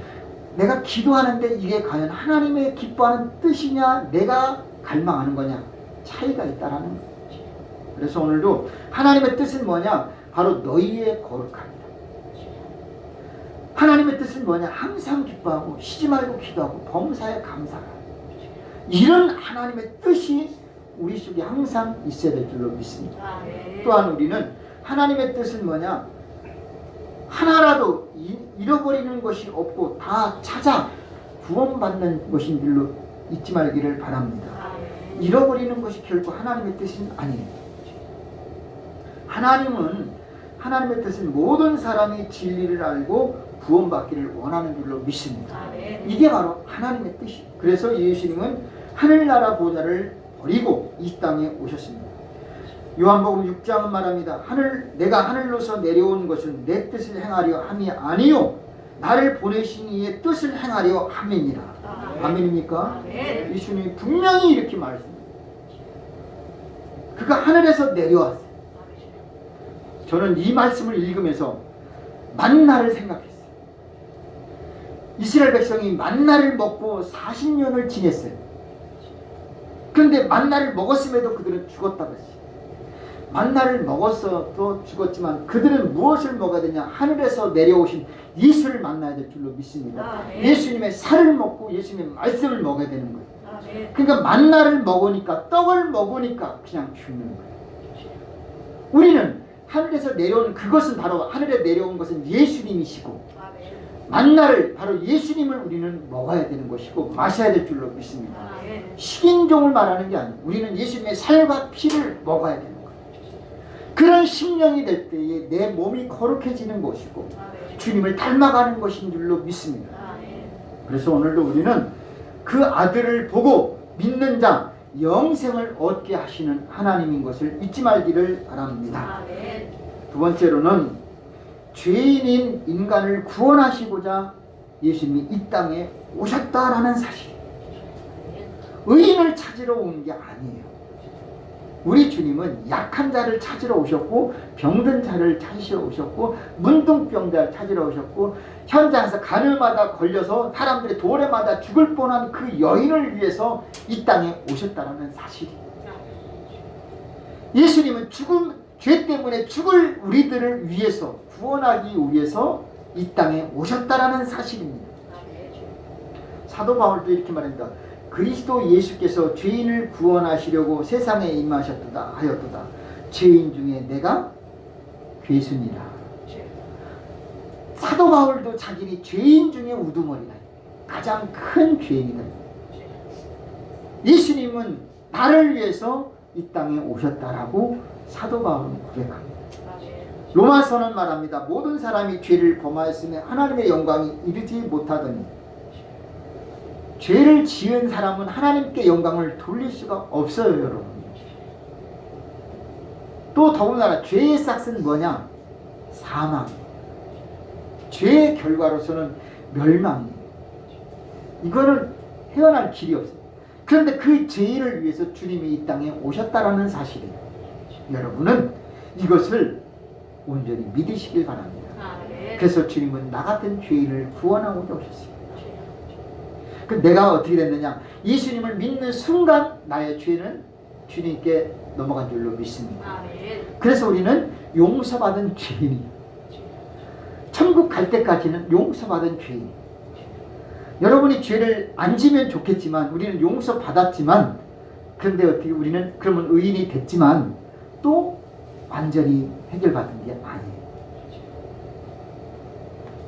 내가 기도하는데 이게 과연 하나님의 기뻐하는 뜻이냐 내가 갈망하는 거냐 차이가 있다라는 거예요. 그래서 오늘도 하나님의 뜻은 뭐냐? 바로 너희의 거룩함이다. 하나님의 뜻은 뭐냐? 항상 기뻐하고 쉬지 말고 기도하고 범사에 감사하라. 이런 하나님의 뜻이 우리 속에 항상 있어야 될 줄로 믿습니다. 아멘. 또한 우리는 하나님의 뜻은 뭐냐? 하나라도 잃어버리는 것이 없고 다 찾아 구원받는 것인 줄로 잊지 말기를 바랍니다. 아멘. 잃어버리는 것이 결코 하나님의 뜻은 아니에요. 하나님의 뜻은 모든 사람이 진리를 알고 구원받기를 원하는 줄로 믿습니다. 아멘. 이게 바로 하나님의 뜻이에요. 그래서 예수님은 하늘나라 보좌를 버리고 이 땅에 오셨습니다. 요한복음 6장은 말합니다. 내가 하늘로서 내려온 것은 내 뜻을 행하려 함이 아니요 나를 보내신 이의 뜻을 행하려 함이니라. 아멘. 아멘입니까? 아멘. 예수님이 분명히 이렇게 말씀합니다. 그가 하늘에서 내려왔어요. 저는 이 말씀을 읽으면서 만나를 생각했어요. 이스라엘 백성이 만나를 먹고 40년을 지냈어요. 그런데 만나를 먹었음에도 그들은 죽었다고 했어요. 만나를 먹었어도 죽었지만 그들은 무엇을 먹어야 되냐? 하늘에서 내려오신 예수를 만나야 될 줄로 믿습니다. 아멘. 예수님의 살을 먹고 예수님의 말씀을 먹어야 되는 거예요. 아멘. 그러니까 만나를 먹으니까 떡을 먹으니까 그냥 죽는 거예요. 우리는 하늘에서 내려오는 그것은 바로 하늘에 내려온 것은 예수님이시고 아멘. 만나를 바로 예수님을 우리는 먹어야 되는 것이고 마셔야 될 줄로 믿습니다. 아멘. 식인종을 말하는 게 아니에요. 우리는 예수님의 살과 피를 먹어야 되는 거예요. 그런 심령이 될 때에 내 몸이 거룩해지는 것이고 아멘. 주님을 닮아가는 것인 줄로 믿습니다. 아멘. 그래서 오늘도 우리는 그 아들을 보고 믿는 자 영생을 얻게 하시는 하나님인 것을 잊지 말기를 바랍니다. 아멘. 두 번째로는 죄인인 인간을 구원하시고자 예수님이 이 땅에 오셨다라는 사실. 의인을 찾으러 온 게 아니에요. 우리 주님은 약한 자를 찾으러 오셨고 병든 자를 찾으러 오셨고 문둥병자를 찾으러 오셨고 현장에서 가늘마다 걸려서 사람들이 돌에 맞아 죽을 뻔한 그 여인을 위해서 이 땅에 오셨다는 사실이에요. 예수님은 죄 때문에 죽을 우리들을 위해서 구원하기 위해서 이 땅에 오셨다는 사실입니다. 사도 바울도 이렇게 말합니다. 그리스도 예수께서 죄인을 구원하시려고 세상에 임하셨도다 하였도다. 죄인 중에 내가 괴순이라. 사도 바울도 자기는 죄인 중에 우두머리다. 가장 큰 죄인이다. 예수님은 나를 위해서 이 땅에 오셨다라고 사도 바울은 고백합니다. 로마서는 말합니다. 모든 사람이 죄를 범하였으며 하나님의 영광이 이르지 못하더니 죄를 지은 사람은 하나님께 영광을 돌릴 수가 없어요, 여러분. 또 더군다나 죄의 싹은 뭐냐? 사망. 죄의 결과로서는 멸망이에요. 이거는 헤어날 길이 없어요. 그런데 그 죄를 위해서 주님이 이 땅에 오셨다라는 사실이에요. 여러분은 이것을 온전히 믿으시길 바랍니다. 그래서 주님은 나 같은 죄인을 구원하고자 오셨어요. 그 내가 어떻게 됐느냐? 예수님을 믿는 순간 나의 죄는 주님께 넘어간 줄로 믿습니다. 그래서 우리는 용서받은 죄인이에요. 천국 갈 때까지는 용서받은 죄인. 여러분이 죄를 안 지면 좋겠지만 우리는 용서받았지만, 그런데 어떻게 우리는 그러면 의인이 됐지만 또 완전히 해결받은 게 아니에요.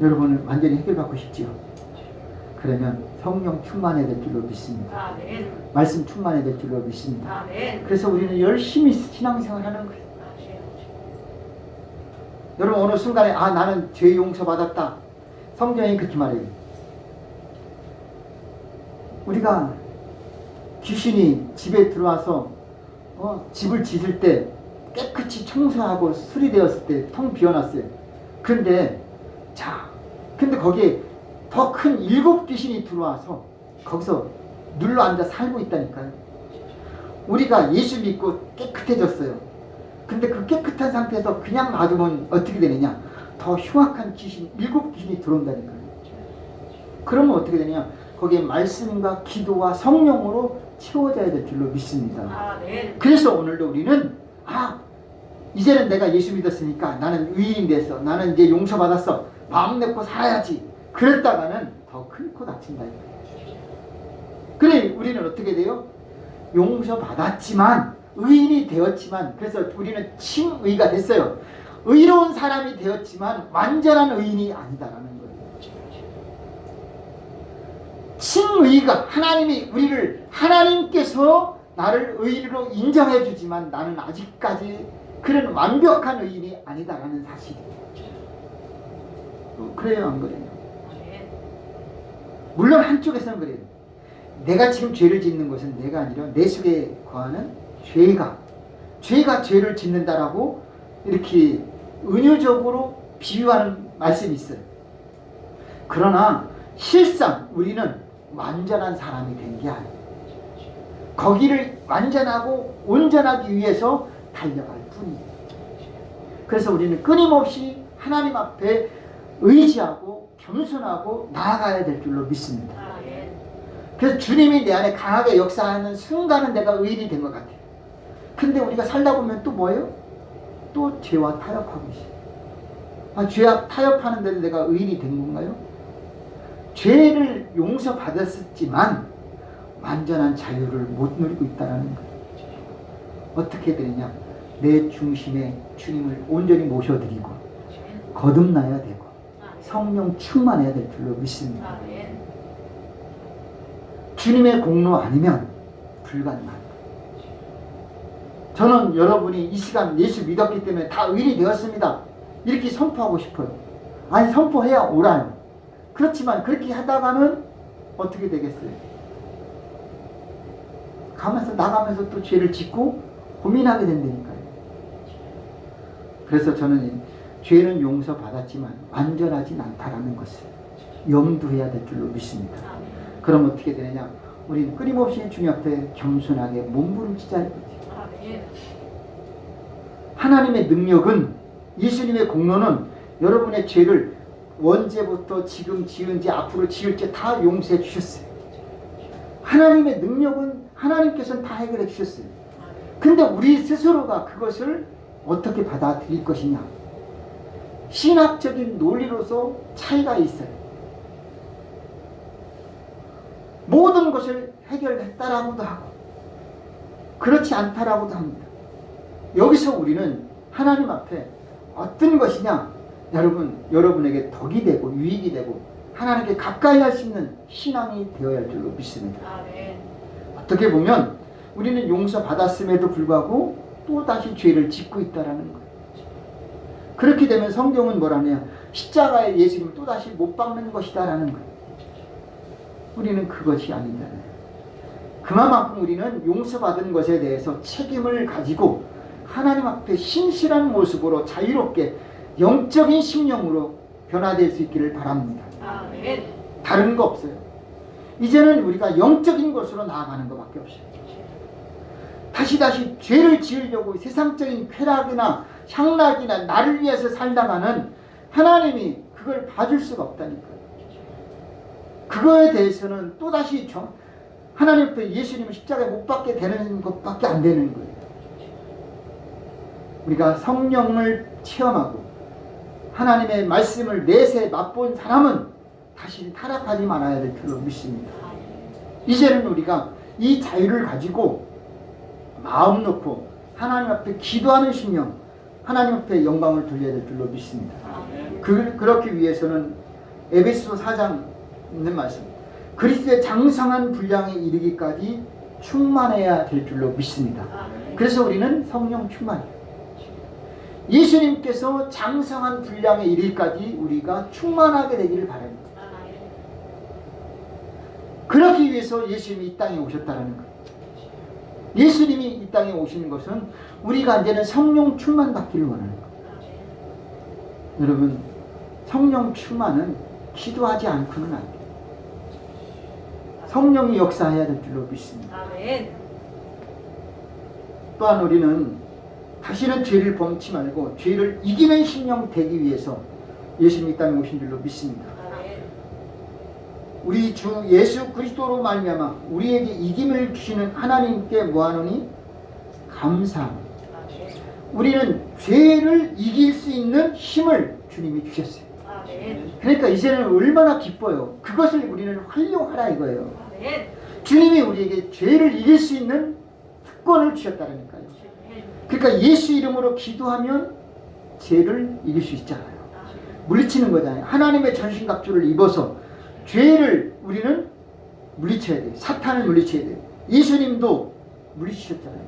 여러분은 완전히 해결받고 싶지요? 그러면 성령 충만해야 될 줄로 믿습니다. 말씀 충만해야 될 줄로 믿습니다. 그래서 우리는 열심히 신앙생활하는 거예요. 여러분 어느 순간에 나는 죄 용서받았다. 성경이 그렇게 말해요. 우리가 귀신이 집에 들어와서 집을 짓을 때 깨끗이 청소하고 수리되었을 때 텅 비워놨어요. 근데 거기에 더 큰 7 귀신이 들어와서 거기서 눌러 앉아 살고 있다니까요. 우리가 예수 믿고 깨끗해졌어요. 근데 그 깨끗한 상태에서 그냥 놔두면 어떻게 되느냐? 더 흉악한 귀신, 7 귀신이 들어온다니까요. 그러면 어떻게 되냐? 거기에 말씀과 기도와 성령으로 채워져야 될 줄로 믿습니다. 그래서 오늘도 우리는 이제는 내가 예수 믿었으니까 나는 의인 됐어. 나는 이제 용서받았어. 마음 내고 살아야지. 그랬다가는 더 큰 코 다친다. 그래 우리는 어떻게 돼요? 용서받았지만 의인이 되었지만, 그래서 우리는 칭의가 됐어요. 의로운 사람이 되었지만 완전한 의인이 아니다라는 거예요. 칭의가 하나님께서 나를 의인으로 인정해 주지만 나는 아직까지 그런 완벽한 의인이 아니다라는 사실이에요. 그래요, 안 그래요? 물론 한쪽에서는 그래요. 내가 지금 죄를 짓는 것은 내가 아니라 내 속에 거하는 죄가 죄를 짓는다라고 이렇게 은유적으로 비유하는 말씀이 있어요. 그러나 실상 우리는 완전한 사람이 된 게 아니에요. 거기를 완전하고 온전하기 위해서 달려갈 뿐이에요. 그래서 우리는 끊임없이 하나님 앞에 의지하고 겸손하고 나아가야 될 줄로 믿습니다. 그래서 주님이 내 안에 강하게 역사하는 순간은 내가 의인이 된 것 같아요. 근데 우리가 살다 보면 또 뭐예요? 또 죄와 타협하고 있어요. 죄와 타협하는데도 내가 의인이 된 건가요? 죄를 용서받았지만 완전한 자유를 못 누리고 있다는 거예요. 어떻게 되느냐? 내 중심에 주님을 온전히 모셔드리고 거듭나야 되고 성령 충만해야 될 줄로 믿습니다. 주님의 공로 아니면 불가능합니다. 저는 여러분이 이 시간 예수 믿었기 때문에 다 의인이 되었습니다. 이렇게 선포하고 싶어요. 아니 선포해야 옳아요. 그렇지만 그렇게 하다가는 어떻게 되겠어요? 나가면서 또 죄를 짓고 고민하게 된다니까요. 그래서 저는 죄는 용서받았지만 완전하진 않다라는 것을 염두해야 될 줄로 믿습니다. 그럼 어떻게 되느냐? 우리는 끊임없이 주님 앞에 겸손하게 몸부림치자. 하나님의 능력은, 예수님의 공로는 여러분의 죄를 언제부터 지금 지은지 앞으로 지을지 다 용서해 주셨어요. 하나님의 능력은 하나님께서는 다 해결해 주셨어요. 근데 우리 스스로가 그것을 어떻게 받아들일 것이냐? 신학적인 논리로서 차이가 있어요. 모든 것을 해결했다라고도 하고 그렇지 않다라고도 합니다. 여기서 우리는 하나님 앞에 어떤 것이냐? 여러분에게 덕이 되고 유익이 되고 하나님께 가까이 할 수 있는 신앙이 되어야 할 줄로 믿습니다. 어떻게 보면 우리는 용서받았음에도 불구하고 또다시 죄를 짓고 있다라는 거예요. 그렇게 되면 성경은 뭐라냐? 십자가에 예수님을 또다시 못 박는 것이다라는 거예요. 우리는 그것이 아니잖아요. 그만큼 우리는 용서받은 것에 대해서 책임을 가지고 하나님 앞에 신실한 모습으로 자유롭게 영적인 심령으로 변화될 수 있기를 바랍니다. 아멘. 다른 거 없어요. 이제는 우리가 영적인 것으로 나아가는 것밖에 없어요. 다시 죄를 지으려고 세상적인 쾌락이나 향락이나 나를 위해서 살다가는 하나님이 그걸 봐줄 수가 없다니까요. 그거에 대해서는 또다시 하나님 앞에 예수님을 십자가에 못 박게 되는 것밖에 안 되는 거예요. 우리가 성령을 체험하고 하나님의 말씀을 내세 맛본 사람은 다시 타락하지 말아야 될 줄로 믿습니다. 이제는 우리가 이 자유를 가지고 마음 놓고 하나님 앞에 기도하는 심령, 하나님 앞에 영광을 돌려야 될 줄로 믿습니다. 그렇기 위해서는 에베소 4장 있는 말씀, 그리스도의 장성한 분량에 이르기까지 충만해야 될 줄로 믿습니다. 그래서 우리는 성령 충만이에요. 예수님께서 장성한 분량에 이르기까지 우리가 충만하게 되기를 바랍니다. 그러기 위해서 예수님이 이 땅에 오셨다는 거예요. 예수님이 이 땅에 오시는 것은 우리가 이제는 성령 충만 받기를 원하는 거예요. 여러분, 성령 충만은 기도하지 않고는 안 돼요. 성령이 역사해야 될 줄로 믿습니다. 아멘. 또한 우리는 다시는 죄를 범치 말고 죄를 이기는 심령 되기 위해서 예수님이 이 땅에 오신 줄로 믿습니다. 아멘. 우리 주 예수 그리스도로 말미암아 우리에게 이김을 주시는 하나님께 뭐하노니? 감사합니다. 아멘. 우리는 죄를 이길 수 있는 힘을 주님이 주셨어요. 아멘. 그러니까 이제는 얼마나 기뻐요. 그것을 우리는 활용하라 이거예요. 아멘. 주님이 우리에게 죄를 이길 수 있는 특권을 주셨다니까요. 그러니까 예수 이름으로 기도하면 죄를 이길 수 있잖아요. 물리치는 거잖아요. 하나님의 전신갑주를 입어서 죄를 우리는 물리쳐야 돼요. 사탄을 물리쳐야 돼요. 예수님도 물리치셨잖아요.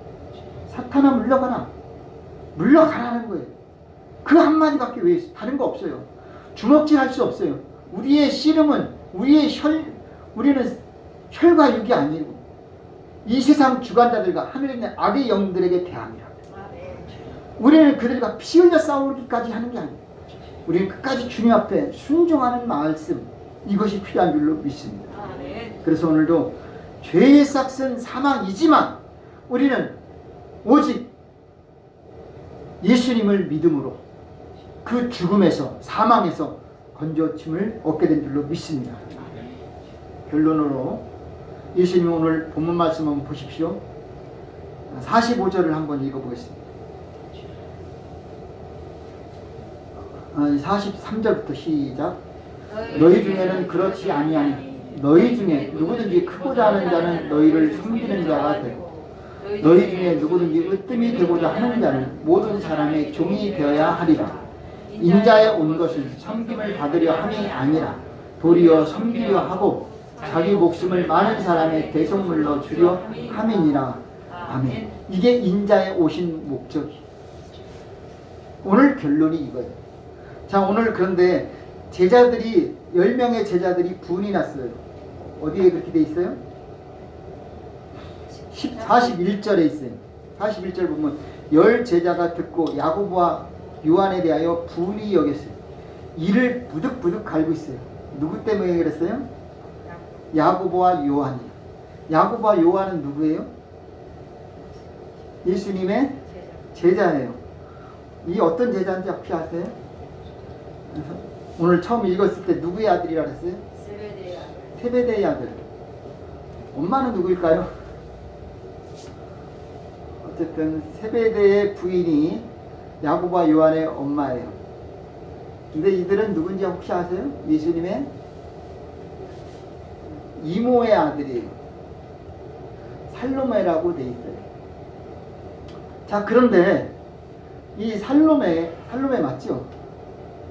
사탄아 물러가라. 물러가라는 거예요. 그 한마디밖에 왜 다른 거 없어요. 주먹질 할 수 없어요. 우리의 씨름은 우리는 혈과 육이 아니고 이 세상 주관자들과 하늘에 있는 악의 영들에게 대함이라. 우리는 그들과 피 흘려 싸우기까지 하는 게 아니에요. 우리는 끝까지 주님 앞에 순종하는 말씀, 이것이 필요한 줄로 믿습니다. 그래서 오늘도 죄의 삭은 사망이지만 우리는 오직 예수님을 믿음으로 그 죽음에서 사망에서 건져침을 얻게 된 줄로 믿습니다. 결론으로 예수님 오늘 본문 말씀 한번 보십시오. 45절을 한번 읽어보겠습니다. 43절부터 시작. 너희 중에는 그렇지 아니하니 너희 중에 누구든지 크고자 하는 자는 너희를 섬기는 자가 되고 너희 중에 누구든지 으뜸이 되고자 하는 자는 모든 사람의 종이 되어야 하리라. 인자에 온 것은 섬김을 받으려 함이 아니라 도리어 섬기려 하고 자기 목숨을 많은 사람의 대속물로 주려 함이니라. 아멘. 이게 인자에 오신 목적이. 오늘 결론이 이거예요. 자, 오늘 그런데 제자들이 10명의 제자들이 분이 났어요. 어디에 그렇게 돼 있어요? 41절에 있어요. 41절 보면 10 제자가 듣고 야고보와 요한에 대하여 분이 여겼어요. 이를 부득부득 갈고 있어요. 누구 때문에 그랬어요? 야고보와 요한이요. 야고보와 요한은 누구예요? 예수님의 제자예요. 이 어떤 제자인지 혹시 아세요? 오늘 처음 읽었을 때 누구의 아들이라 그랬어요? 세베대의 아들. 엄마는 누구일까요? 어쨌든 세베대의 부인이 야고보와 요한의 엄마예요. 근데 이들은 누군지 혹시 아세요? 예수님의 이모의 아들이에요. 살로메라고 돼 있어요. 자, 그런데 이 살로메 맞죠?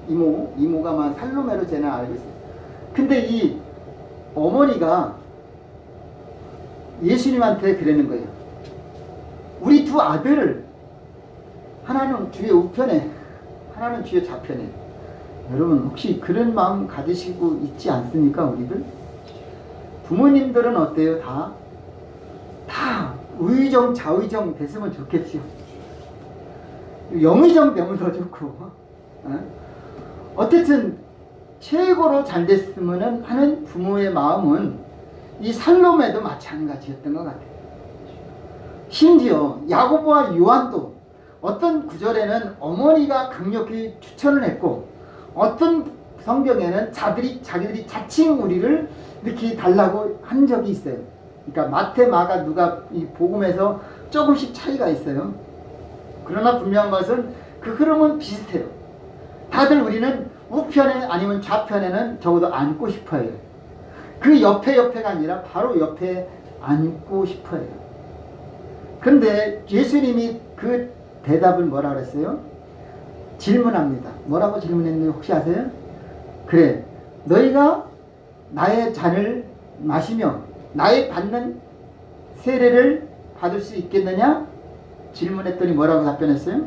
이모가 아마 살로메로 저는 알고 있어요. 근데 이 어머니가 예수님한테 그러는 거예요. 우리 두 아들을 하나는 주의 우편에 하나는 주의 좌편에. 여러분 혹시 그런 마음 가지시고 있지 않습니까? 우리들 부모님들은 어때요? 다 의정 좌의정 됐으면 좋겠지요. 영의정 되면 더 좋고. 어쨌든 최고로 잘 됐으면 하는 부모의 마음은 이 살롬에도 마찬가지였던 것 같아요. 심지어 야고보와 요한도 어떤 구절에는 어머니가 강력히 추천을 했고, 어떤 성경에는 자기들이 자칭 우리를 이렇게 달라고 한 적이 있어요. 그러니까 마태, 마가, 누가 이 복음에서 조금씩 차이가 있어요. 그러나 분명한 것은 그 흐름은 비슷해요. 다들 우리는 우편에 아니면 좌편에는 적어도 앉고 싶어요. 그 옆에가 아니라 바로 옆에 앉고 싶어요. 그런데 예수님이 그 대답을 뭐라 그랬어요? 질문합니다. 뭐라고 질문했는지 혹시 아세요? 그래, 너희가 나의 잔을 마시며 나의 받는 세례를 받을 수 있겠느냐? 질문했더니 뭐라고 답변했어요?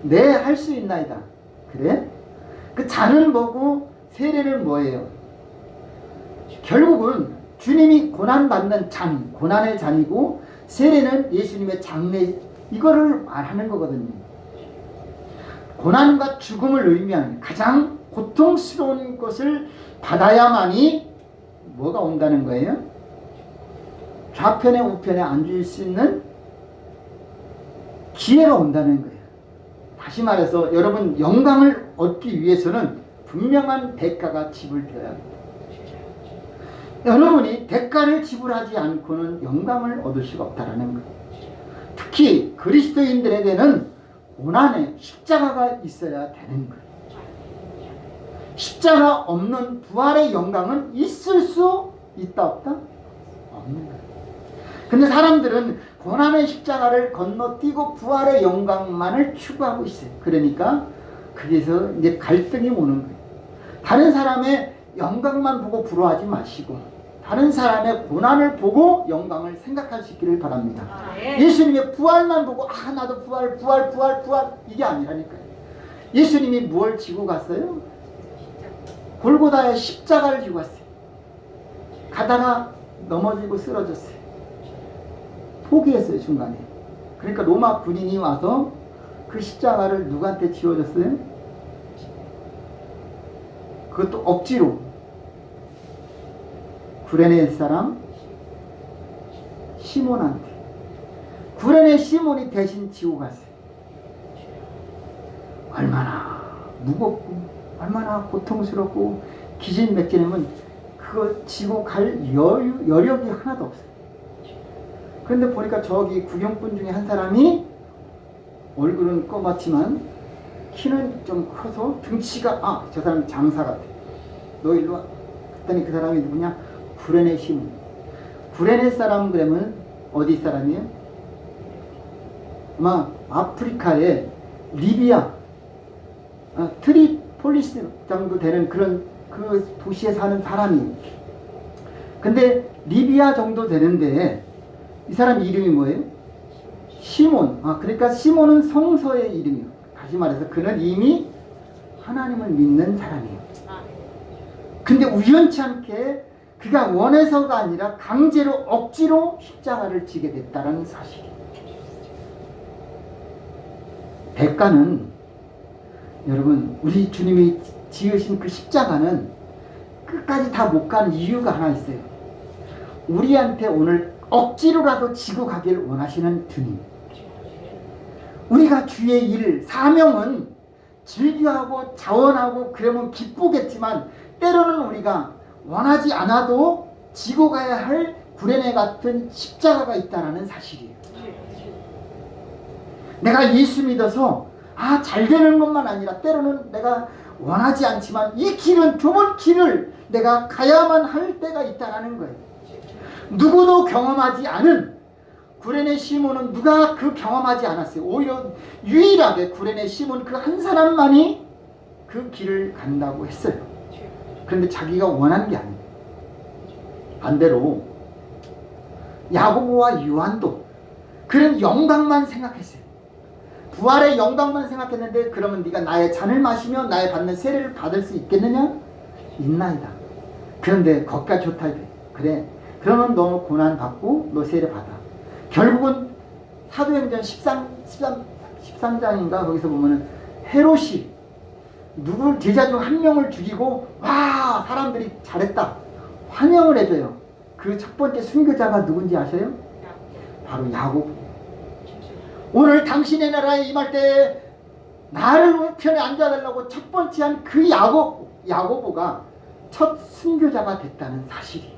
네, 할 수 있나이다. 그래? 그 잔을 보고 세례를 뭐예요? 결국은 주님이 고난받는 잔, 고난의 잔이고, 세례는 예수님의 장례, 이거를 말하는 거거든요. 고난과 죽음을 의미하는 가장 고통스러운 것을 받아야만이 뭐가 온다는 거예요? 좌편에 우편에 앉을 수 있는 기회가 온다는 거예요. 다시 말해서 여러분, 영광을 얻기 위해서는 분명한 대가가 지불되어야 합니다. 여러분이 대가를 지불하지 않고는 영광을 얻을 수가 없다는 거예요. 특히 그리스도인들에게는 고난의 십자가가 있어야 되는 거예요. 십자가 없는 부활의 영광은 있을 수 있다 없다? 없는 거예요. 근데 사람들은 고난의 십자가를 건너뛰고 부활의 영광만을 추구하고 있어요. 그러니까 거기서 이제 갈등이 오는 거예요. 다른 사람의 영광만 보고 부러워하지 마시고 다른 사람의 고난을 보고 영광을 생각할 수 있기를 바랍니다. 예수님의 부활만 보고 나도 부활 이게 아니라니까요. 예수님이 뭘 지고 갔어요? 골고다의 십자가를 지고 갔어요. 가다가 넘어지고 쓰러졌어요. 포기했어요, 중간에. 그러니까 로마 군인이 와서 그 십자가를 누구한테 지워줬어요? 그것도 억지로. 구레네 사람 시몬한테. 구레네 시몬이 대신 지고 갔어요. 얼마나 무겁고 얼마나 고통스럽고 기진맥진하면 그거 지고 갈 여력이 하나도 없어요. 그런데 보니까 저기 구경꾼 중에 한 사람이 얼굴은 검었지만 키는 좀 커서 등치가 저 사람 장사 같아. 너 일로 와. 그랬더니 그 사람이 누구냐? 구레네 시몬. 구레네 사람 그러면 어디 사람이에요? 아마 아프리카의 리비아 트리폴리스 정도 되는 그런 그 도시에 사는 사람이에요. 근데 리비아 정도 되는데 이 사람 이름이 뭐예요? 시몬. 그러니까 시몬은 성서의 이름이에요. 다시 말해서 그는 이미 하나님을 믿는 사람이에요. 근데 우연치 않게 그가 원해서가 아니라 강제로 억지로 십자가를 지게 됐다는 사실이에요. 대가는 여러분, 우리 주님이 지으신 그 십자가는 끝까지 다 못 가는 이유가 하나 있어요. 우리한테 오늘 억지로라도 지고 가길 원하시는 주님. 우리가 주의 일, 사명은 즐겨하고 자원하고 그러면 기쁘겠지만 때로는 우리가 원하지 않아도 지고 가야 할 구레네 같은 십자가가 있다는 사실이에요. 내가 예수 믿어서 잘 되는 것만 아니라 때로는 내가 원하지 않지만 이 길은 좁은 길을 내가 가야만 할 때가 있다는 거예요. 누구도 경험하지 않은 구레네 시몬은 누가 그 경험하지 않았어요. 오히려 유일하게 구레네 시몬 그 한 사람만이 그 길을 간다고 했어요. 그런데 자기가 원하는 게 아니에요. 반대로 야고보와 요한도 그런 영광만 생각했어요. 부활의 영광만 생각했는데 그러면 네가 나의 잔을 마시며 나의 받는 세례를 받을 수 있겠느냐? 있나이다. 그런데 거기까지 좋다. 그래. 그러면 너 고난받고 너 세례받아. 결국은 사도행전 13장인가 거기서 보면은 헤롯이 누굴 제자 중 한 명을 죽이고 와 사람들이 잘했다 환영을 해줘요. 그 첫 번째 순교자가 누군지 아세요? 바로 야곱. 오늘 당신의 나라에 임할 때 나를 우편에 앉아달라고 첫 번째 한 그 야고보가 첫 순교자가 됐다는 사실이.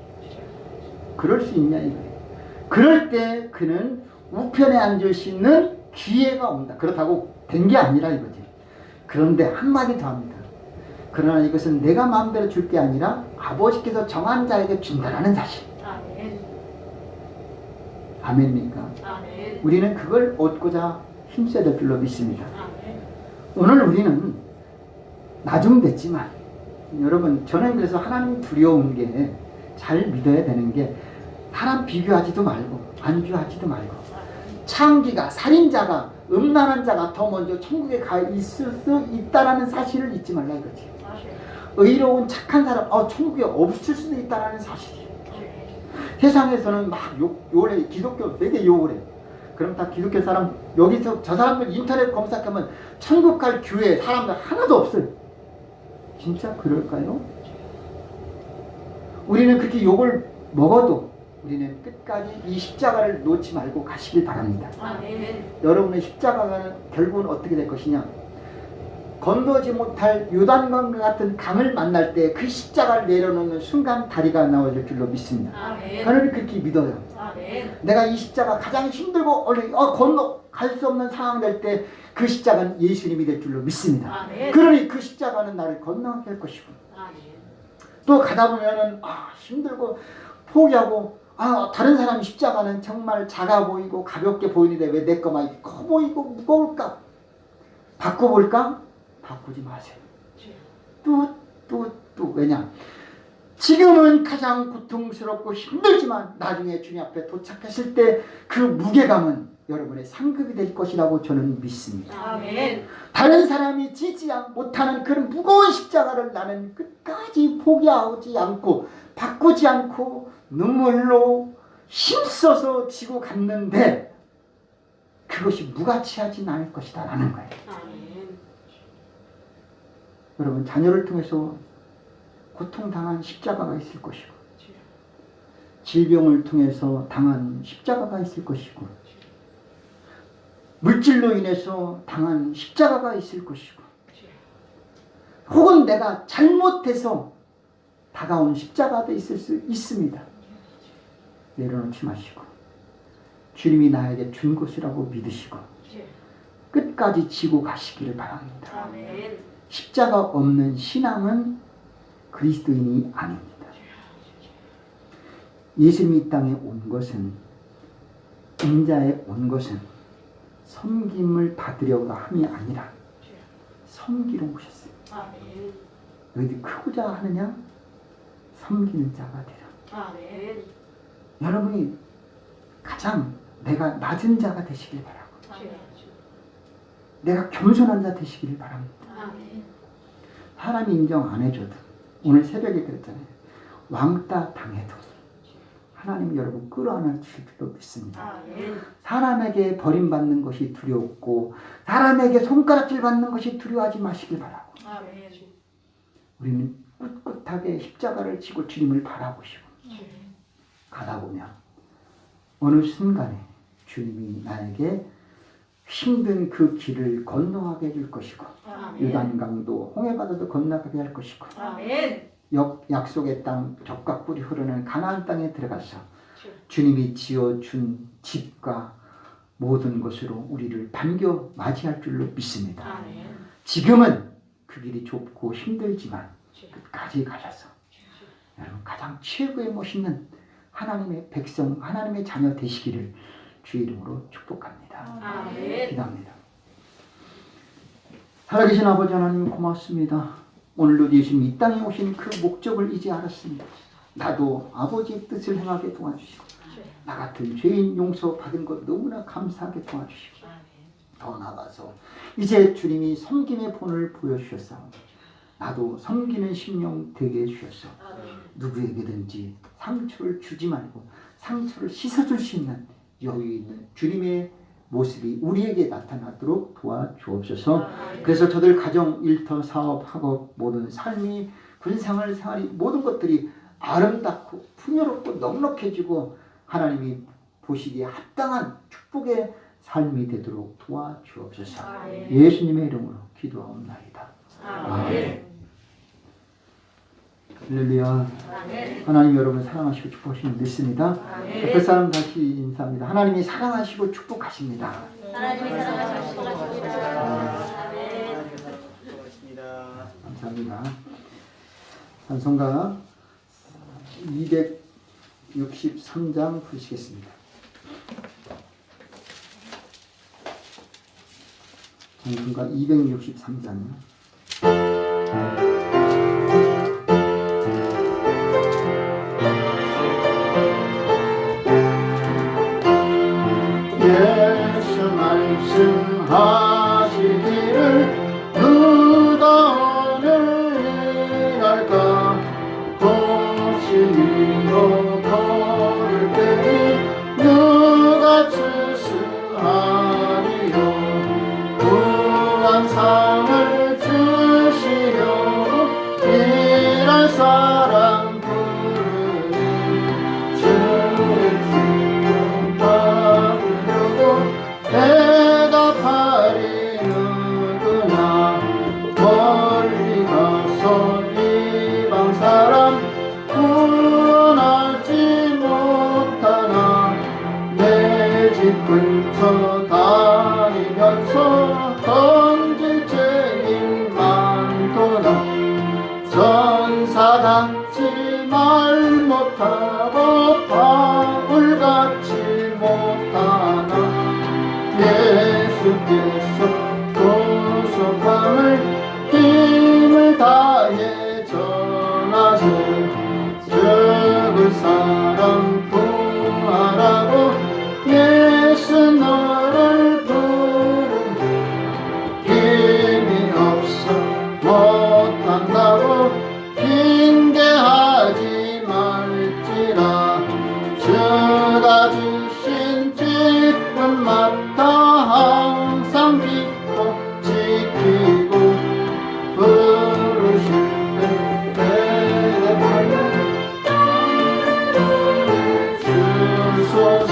그럴 수 있냐 이거예요. 그럴 때 그는 우편에 앉을 수 있는 기회가 온다. 그렇다고 된 게 아니라 이거지. 그런데 한마디 더 합니다. 그러나 이것은 내가 마음대로 줄 게 아니라 아버지께서 정한 자에게 준다라는 사실. 아멘. 아멘입니까? 아멘. 우리는 그걸 얻고자 힘써야 될 줄로 믿습니다. 아멘. 오늘 우리는 나중 됐지만 여러분 저는 그래서 하나님 두려운 게 잘 믿어야 되는 게 사람 비교하지도 말고 안주하지도 말고 창기가 살인자가 음란한 자가 더 먼저 천국에 가 있을 수 있다라는 사실을 잊지 말라 이거지. 의로운 착한 사람 천국에 없을 수도 있다라는 사실이에요. 세상에서는 막 욕을 해. 기독교 되게 욕을 해. 그럼 다 기독교 사람 여기서 저 사람들 인터넷 검색하면 천국 갈 교회 사람들 하나도 없어요. 진짜 그럴까요? 우리는 그렇게 욕을 먹어도 우리는 끝까지 이 십자가를 놓지 말고 가시길 바랍니다. 아멘. 여러분의 십자가는 결국은 어떻게 될 것이냐? 건너지 못할 요단강과 같은 강을 만날 때 그 십자가를 내려놓는 순간 다리가 나와질 줄로 믿습니다. 아멘. 저는 그렇게 믿어요. 아멘. 내가 이 십자가 가장 힘들고 건너갈 수 없는 상황 될 때 그 십자가는 예수님이 될 줄로 믿습니다. 아멘. 그러니 그 십자가는 나를 건너게 할 것이고 아멘. 또 가다 보면은 힘들고 포기하고 다른 사람 십자가는 정말 작아 보이고 가볍게 보이는데 왜 내 거만 커 보이고 무거울까? 바꿔볼까? 바꾸지 마세요. 또 왜냐? 지금은 가장 고통스럽고 힘들지만 나중에 주님 앞에 도착했을 때 그 무게감은 여러분의 상급이 될 것이라고 저는 믿습니다. 아멘. 다른 사람이 지지 못하는 그런 무거운 십자가를 나는 끝까지 포기하지 않고 바꾸지 않고 눈물로 힘써서 지고 갔는데 그것이 무가치하진 않을 것이다 라는 거예요. 아멘. 여러분 자녀를 통해서 고통당한 십자가가 있을 것이고 질병을 통해서 당한 십자가가 있을 것이고 물질로 인해서 당한 십자가가 있을 것이고 혹은 내가 잘못해서 다가온 십자가도 있을 수 있습니다. 내려놓지 마시고 주님이 나에게 준 것이라고 믿으시고 끝까지 지고 가시기를 바랍니다. 아멘. 십자가 없는 신앙은 그리스도인이 아닙니다. 예수님이 이 땅에 온 것은 인자에 온 것은 섬김을 받으려고 함이 아니라 섬기러 오셨어요. 아멘. 너희들 크고자 하느냐? 섬기는 자가 되라. 아멘. 여러분이 가장 내가 낮은 자가 되시길 바라고 아멘. 내가 겸손한 자 되시기를 바랍니다. 아멘. 사람이 인정 안 해줘도 오늘 새벽에 그랬잖아요. 왕따 당해도 하나님 여러분 끌어안을 줄로 믿습니다. 아멘. 사람에게 버림받는 것이 두렵고 사람에게 손가락질 받는 것이 두려워하지 마시길 바라고 아멘. 우리는 꿋꿋하게 십자가를 지고 주님을 바라보시고 가다 보면 어느 순간에 주님이 나에게 힘든 그 길을 건너가게 해줄 것이고 아멘. 요단강도 홍해바다도 건너가게 할 것이고 아멘. 약속의 땅 젖과 꿀이 흐르는 가나안 땅에 들어가서 주님이 지어준 집과 모든 것으로 우리를 반겨 맞이할 줄로 믿습니다. 아멘. 지금은 그 길이 좁고 힘들지만 끝까지 가셔서 여러분 가장 최고의 멋있는 하나님의 백성, 하나님의 자녀 되시기를 주의 이름으로 축복합니다. 아멘. 기도합니다. 살아계신 아버지 하나님 고맙습니다. 오늘도 예수님 이 땅에 오신 그 목적을 이제 알았습니다. 나도 아버지의 뜻을 행하게 도와주시고 나 같은 죄인 용서받은 것 너무나 감사하게 도와주시고 더 나아가서 이제 주님이 섬김의 본을 보여주셨사오니 나도 섬기는 심령 되게 해주셔서 누구에게든지 상처를 주지 말고 상처를 씻어줄 수 있는 여유 있는 주님의 모습이 우리에게 나타나도록 도와주옵소서. 그래서 저들 가정, 일터, 사업, 학업 모든 삶이 군생활 생활이 모든 것들이 아름답고 풍요롭고 넉넉해지고 하나님이 보시기에 합당한 축복의 삶이 되도록 도와주옵소서. 예수님의 이름으로 기도하옵나이다. 아멘. 할렐루야. 하나님 여러분 사랑하시고 축복하시는 믿습니다. 옆에 사람 다시 인사합니다. 하나님이 사랑하시고 축복하십니다. 하나님이 사랑하시고 축복하십니다. 감사합니다. 찬송가 263장 부르시겠습니다. 찬송가 263장이요. 예수 말씀하시기를 누가 오늘 할까 도시로 걸을 때에 누가 추수하리요 구한 삶을 주시려 일할 사람 부르니 주의 지금 받으려고 대답하리 누구나 멀리 가서 이방 사람 구원하지 못하나 내 집 근처 다니면서 던질 죄인 많도다 전사같이 말 못하고 바울같이 못하나 예수께서 구속함을 힘을 다해 전하세 죽을 사람 구하라고 예수 너를 부르니 힘이 없어 못한다고 핑계하지 말지라 주가 주신 기쁨 맡아 항상 믿고 지키고 부르실 때 대답하여 주소서.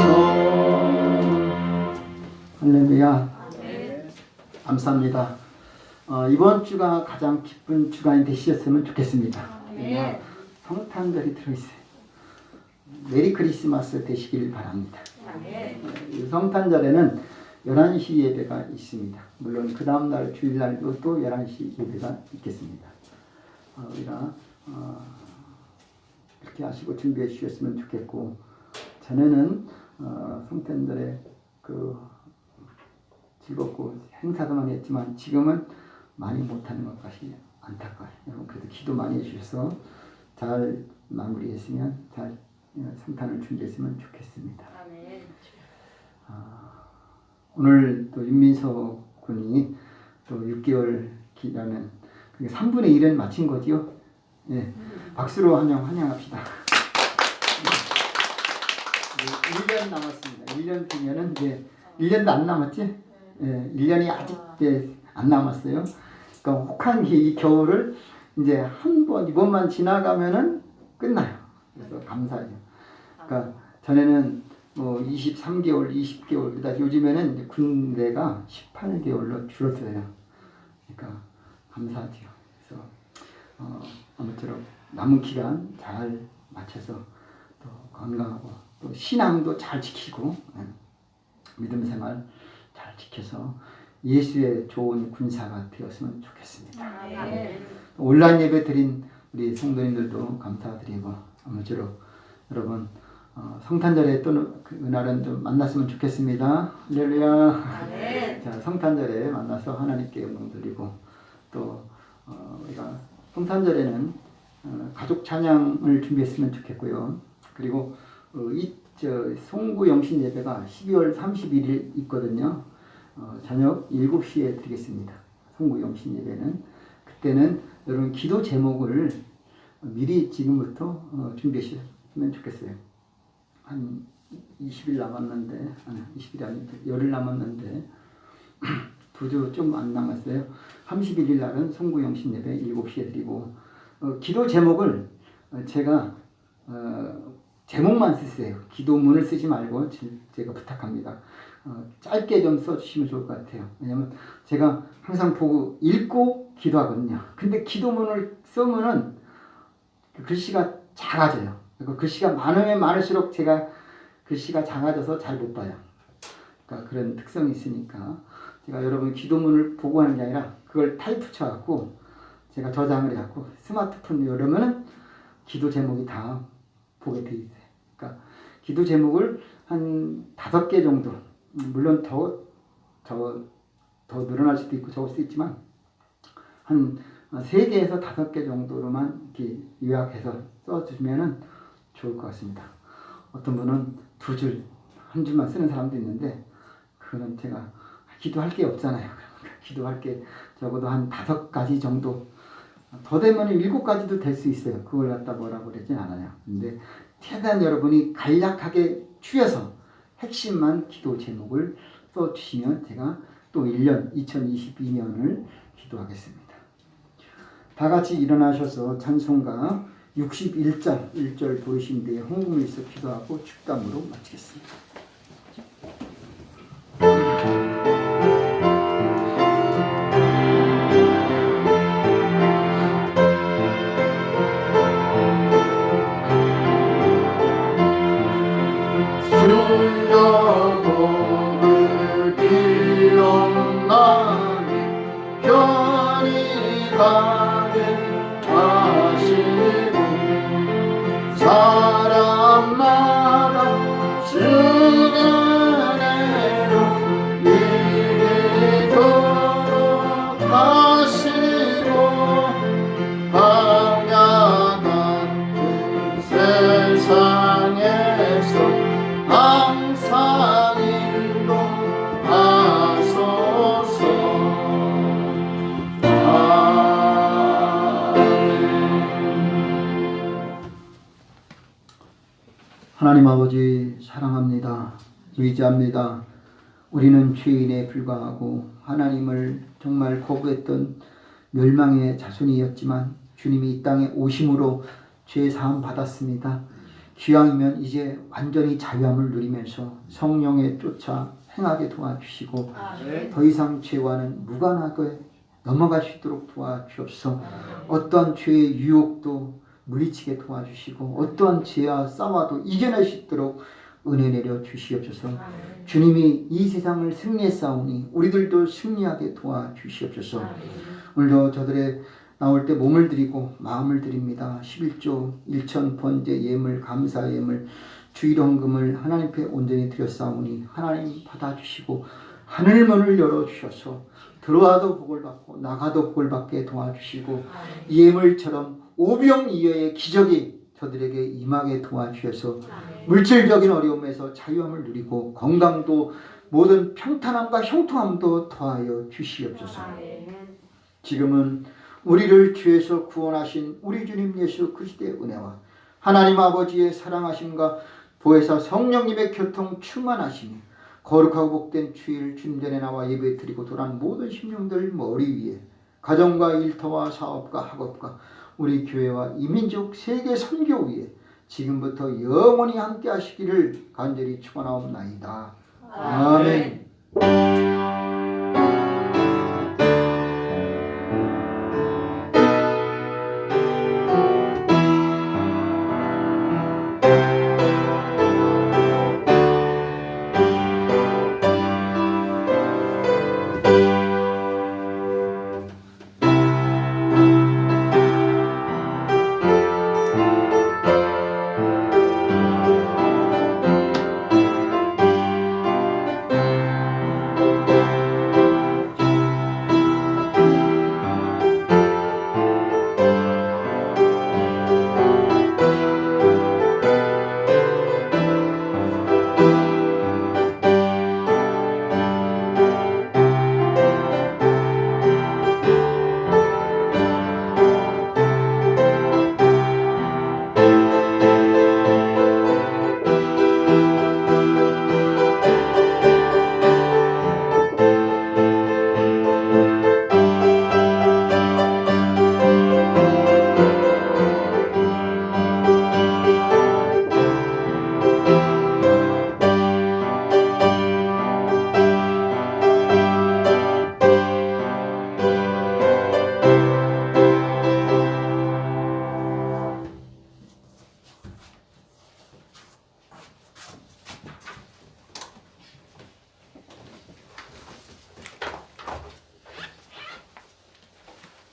할렐루야. 감사합니다. 이번 주가 가장 기쁜 주간이 되셨으면 좋겠습니다. 성탄절이 들어있어요. 메리 크리스마스 되시길 바랍니다. 성탄절에는 11시 예배가 있습니다. 물론 그 다음날 주일날도 또 11시 예배가 있겠습니다. 우리가 이렇게 하시고 준비해 주셨으면 좋겠고, 전에는 성탄절에 즐겁고 행사도 많이 했지만 지금은 많이 못하는 것 같이 안타까워요. 여러분 그래도 기도 많이 해주셔서 잘 마무리했으면 잘 성탄을 준비했으면 좋겠습니다. 오늘 또 윤민서 군이 또 6개월 기간은 3분의 1은 마친 거지요. 예, 박수로 환영합시다. 1년 남았습니다. 1년 뒤면은 이제 1년도 안 남았지? 예, 1년이 아직 안 남았어요. 그러니까 혹한 이 겨울을 이제 한 번 이번만 지나가면은 끝나요. 그래서 감사해요. 그러니까 전에는 뭐 23개월, 20개월, 그다음 요즘에는 이제 군대가 18개월로 줄었어요. 그러니까 감사하죠. 그래서 아무쪼록 남은 기간 잘 맞춰서 또 건강하고 또 신앙도 잘 지키고 믿음 생활 잘 지켜서 예수의 좋은 군사가 되었으면 좋겠습니다. 온라인 예배 드린 우리 성도님들도 감사드리고 아무쪼록 여러분 성탄절에 또 그날은 좀 만났으면 좋겠습니다. 할렐루야. 자, 성탄절에 만나서 하나님께 영광 드리고 또 우리가 성탄절에는 가족 찬양을 준비했으면 좋겠고요. 그리고 송구 영신 예배가 12월 31일 있거든요. 저녁 7시에 드리겠습니다. 송구 영신 예배는 그때는 여러분 기도 제목을 미리 지금부터 준비하시면 좋겠어요. 한 20일 남았는데, 아니 20일이 아닌데 열흘 남았는데 2주 좀 안 남았어요. 31일 날은 송구영신 예배 7시에 드리고 기도 제목을 제가 제목만 쓰세요. 기도문을 쓰지 말고 제가 부탁합니다. 짧게 좀 써주시면 좋을 것 같아요. 왜냐면 제가 항상 보고 읽고 기도하거든요. 근데 기도문을 쓰면은 글씨가 작아져요. 그리고 글씨가 많으면 많을수록 제가 글씨가 작아져서 잘 못 봐요. 그러니까 그런 특성이 있으니까 제가 여러분 기도문을 보고 하는 게 아니라 그걸 타이프 쳐갖고 제가 저장을 해갖고 스마트폰 열으면은 기도 제목이 다 보게 돼 있어요. 그러니까 기도 제목을 한 5개 정도, 물론 더 늘어날 수도 있고 적을 수 있지만 한 3개에서 5개 정도로만 이렇게 요약해서 써주면은 좋을 것 같습니다. 어떤 분은 2줄, 1줄만 쓰는 사람도 있는데 그거는 제가 기도할 게 없잖아요. 기도할 게 적어도 한 5가지 정도, 더 되면 7가지도 될 수 있어요. 그걸 갖다 뭐라고 그러진 않아요. 근데 최대한 여러분이 간략하게 추려서 핵심만 기도 제목을 써주시면 제가 또 1년 2022년을 기도하겠습니다. 다 같이 일어나셔서 찬송가 61장 1절 부르신 뒤에 헌금일서 기도하고 축담으로 마치겠습니다. 순교복을 비옵나니 편히 가게 하시고 사람마다 주는 은혜로 이리도록 하시고 광야 같은 세상에서 항상 인도하소서. 하나님 아버지 사랑합니다. 의지합니다. 우리는 죄인에 불과하고 하나님을 정말 거부했던 멸망의 자손이었지만 주님이 이 땅에 오심으로 죄 사함 받았습니다. 기왕이면 이제 완전히 자유함을 누리면서 성령에 쫓아 행하게 도와주시고 더 이상 죄와는 무관하게 넘어갈 수 있도록 도와주옵소서. 어떠한 죄의 유혹도 물리치게 도와주시고 어떠한 죄와 싸워도 이겨낼 수 있도록 은혜 내려 주시옵소서. 주님이 이 세상을 승리했사오니 우리들도 승리하게 도와주시옵소서. 오늘도 저들의 나올 때 몸을 드리고 마음을 드립니다. 11조 1천 번제 예물 감사 예물 주일헌금을 하나님 앞에 온전히 드렸사오니 하나님 받아주시고 하늘문을 열어주셔서 들어와도 복을 받고 나가도 복을 받게 도와주시고 이 예물처럼 오병이어의 기적이 저들에게 임하게 도와주셔서 물질적인 어려움에서 자유함을 누리고 건강도 모든 평탄함과 형통함도 더하여 주시옵소서. 지금은 우리를 죄에서 구원하신 우리 주님 예수 그리스도의 은혜와 하나님 아버지의 사랑하심과 보혜사 성령님의 교통 충만하심이 거룩하고 복된 주일 주님전에 나와 예배 드리고 돌아온 모든 심령들 머리 위에 가정과 일터와 사업과 학업과 우리 교회와 이민족 세계 선교 위에 지금부터 영원히 함께 하시기를 간절히 축원하옵나이다. 아멘.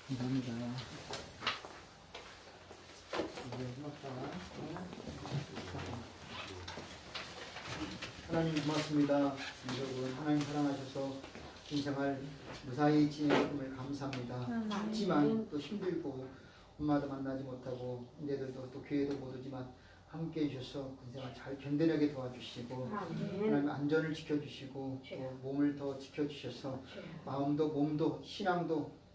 감사합니다. 하나님 고맙습니다. 여러분 하나님 사랑하셔서 인생을 무사히 지내심을 감사합니다. 하지만 또 힘들고 엄마도 만나지 못하고 얘들도 또 교회도 못 오지만 함께 해주셔서 인생을 잘 견뎌내게 도와주시고 하나님 안전을 지켜주시고 또 몸을 더 지켜주셔서 마음도 몸도 신앙도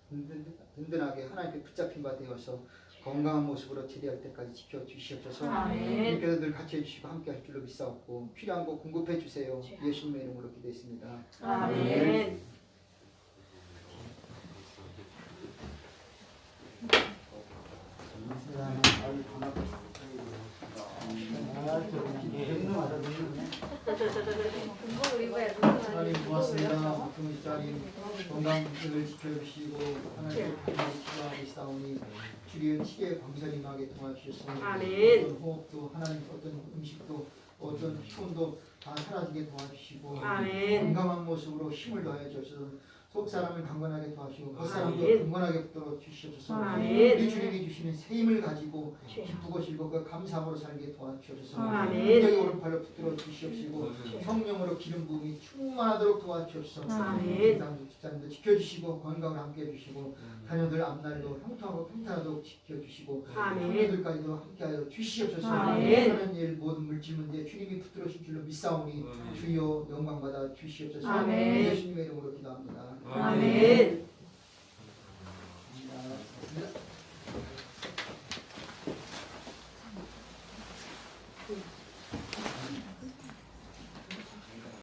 든든하게 하나님께 붙잡힌 바 되어서 건강한 모습으로 제대할 때까지 지켜주시옵소서. 이렇게 늘 같이 해주시고 함께 할 줄로 믿사옵고 필요한 거 공급해 주세요. 예수님의 이름으로 기도했습니다. 아멘. 하나님 고맙습니다. 오늘 자리 건강을 지켜주시고 하나님 기도하고 있사오니 주리은 치계 광선이 임하게 도와주셔서 아멘. 어떤 호흡도 하나님 어떤 음식도 어떤 피곤도 다 사라지게 도와주시고 아멘. 건강한 모습으로 힘을 더해 주셔서 속 사람을 강건하게 도와주시고 겉 사람도 아멘. 강건하게 붙들어 주시옵소서. 아멘. 우리 주님이 주시는 새 힘을 가지고 기쁘고 즐겁고 감사함으로 살게 도와주옵소서. 아멘. 인격의 오른팔로 붙들어 주시옵시고 성령으로 기름 부음이 충만하도록 도와주옵소서. 아멘. 집사님도 지켜주시고 건강을 함께 해주시고 자녀들 앞날도 형통하고 평탄하도록 지켜주시고 아멘. 자녀들까지도 함께하여 주시옵소서. 아멘. 하는 일 모든 물질 문제 주님이 붙들어신 줄로 믿사오니 주여 영광받아 주시옵소서. 아멘. 예수님의 이름으로 기도합니다. 아멘. 감사합니다.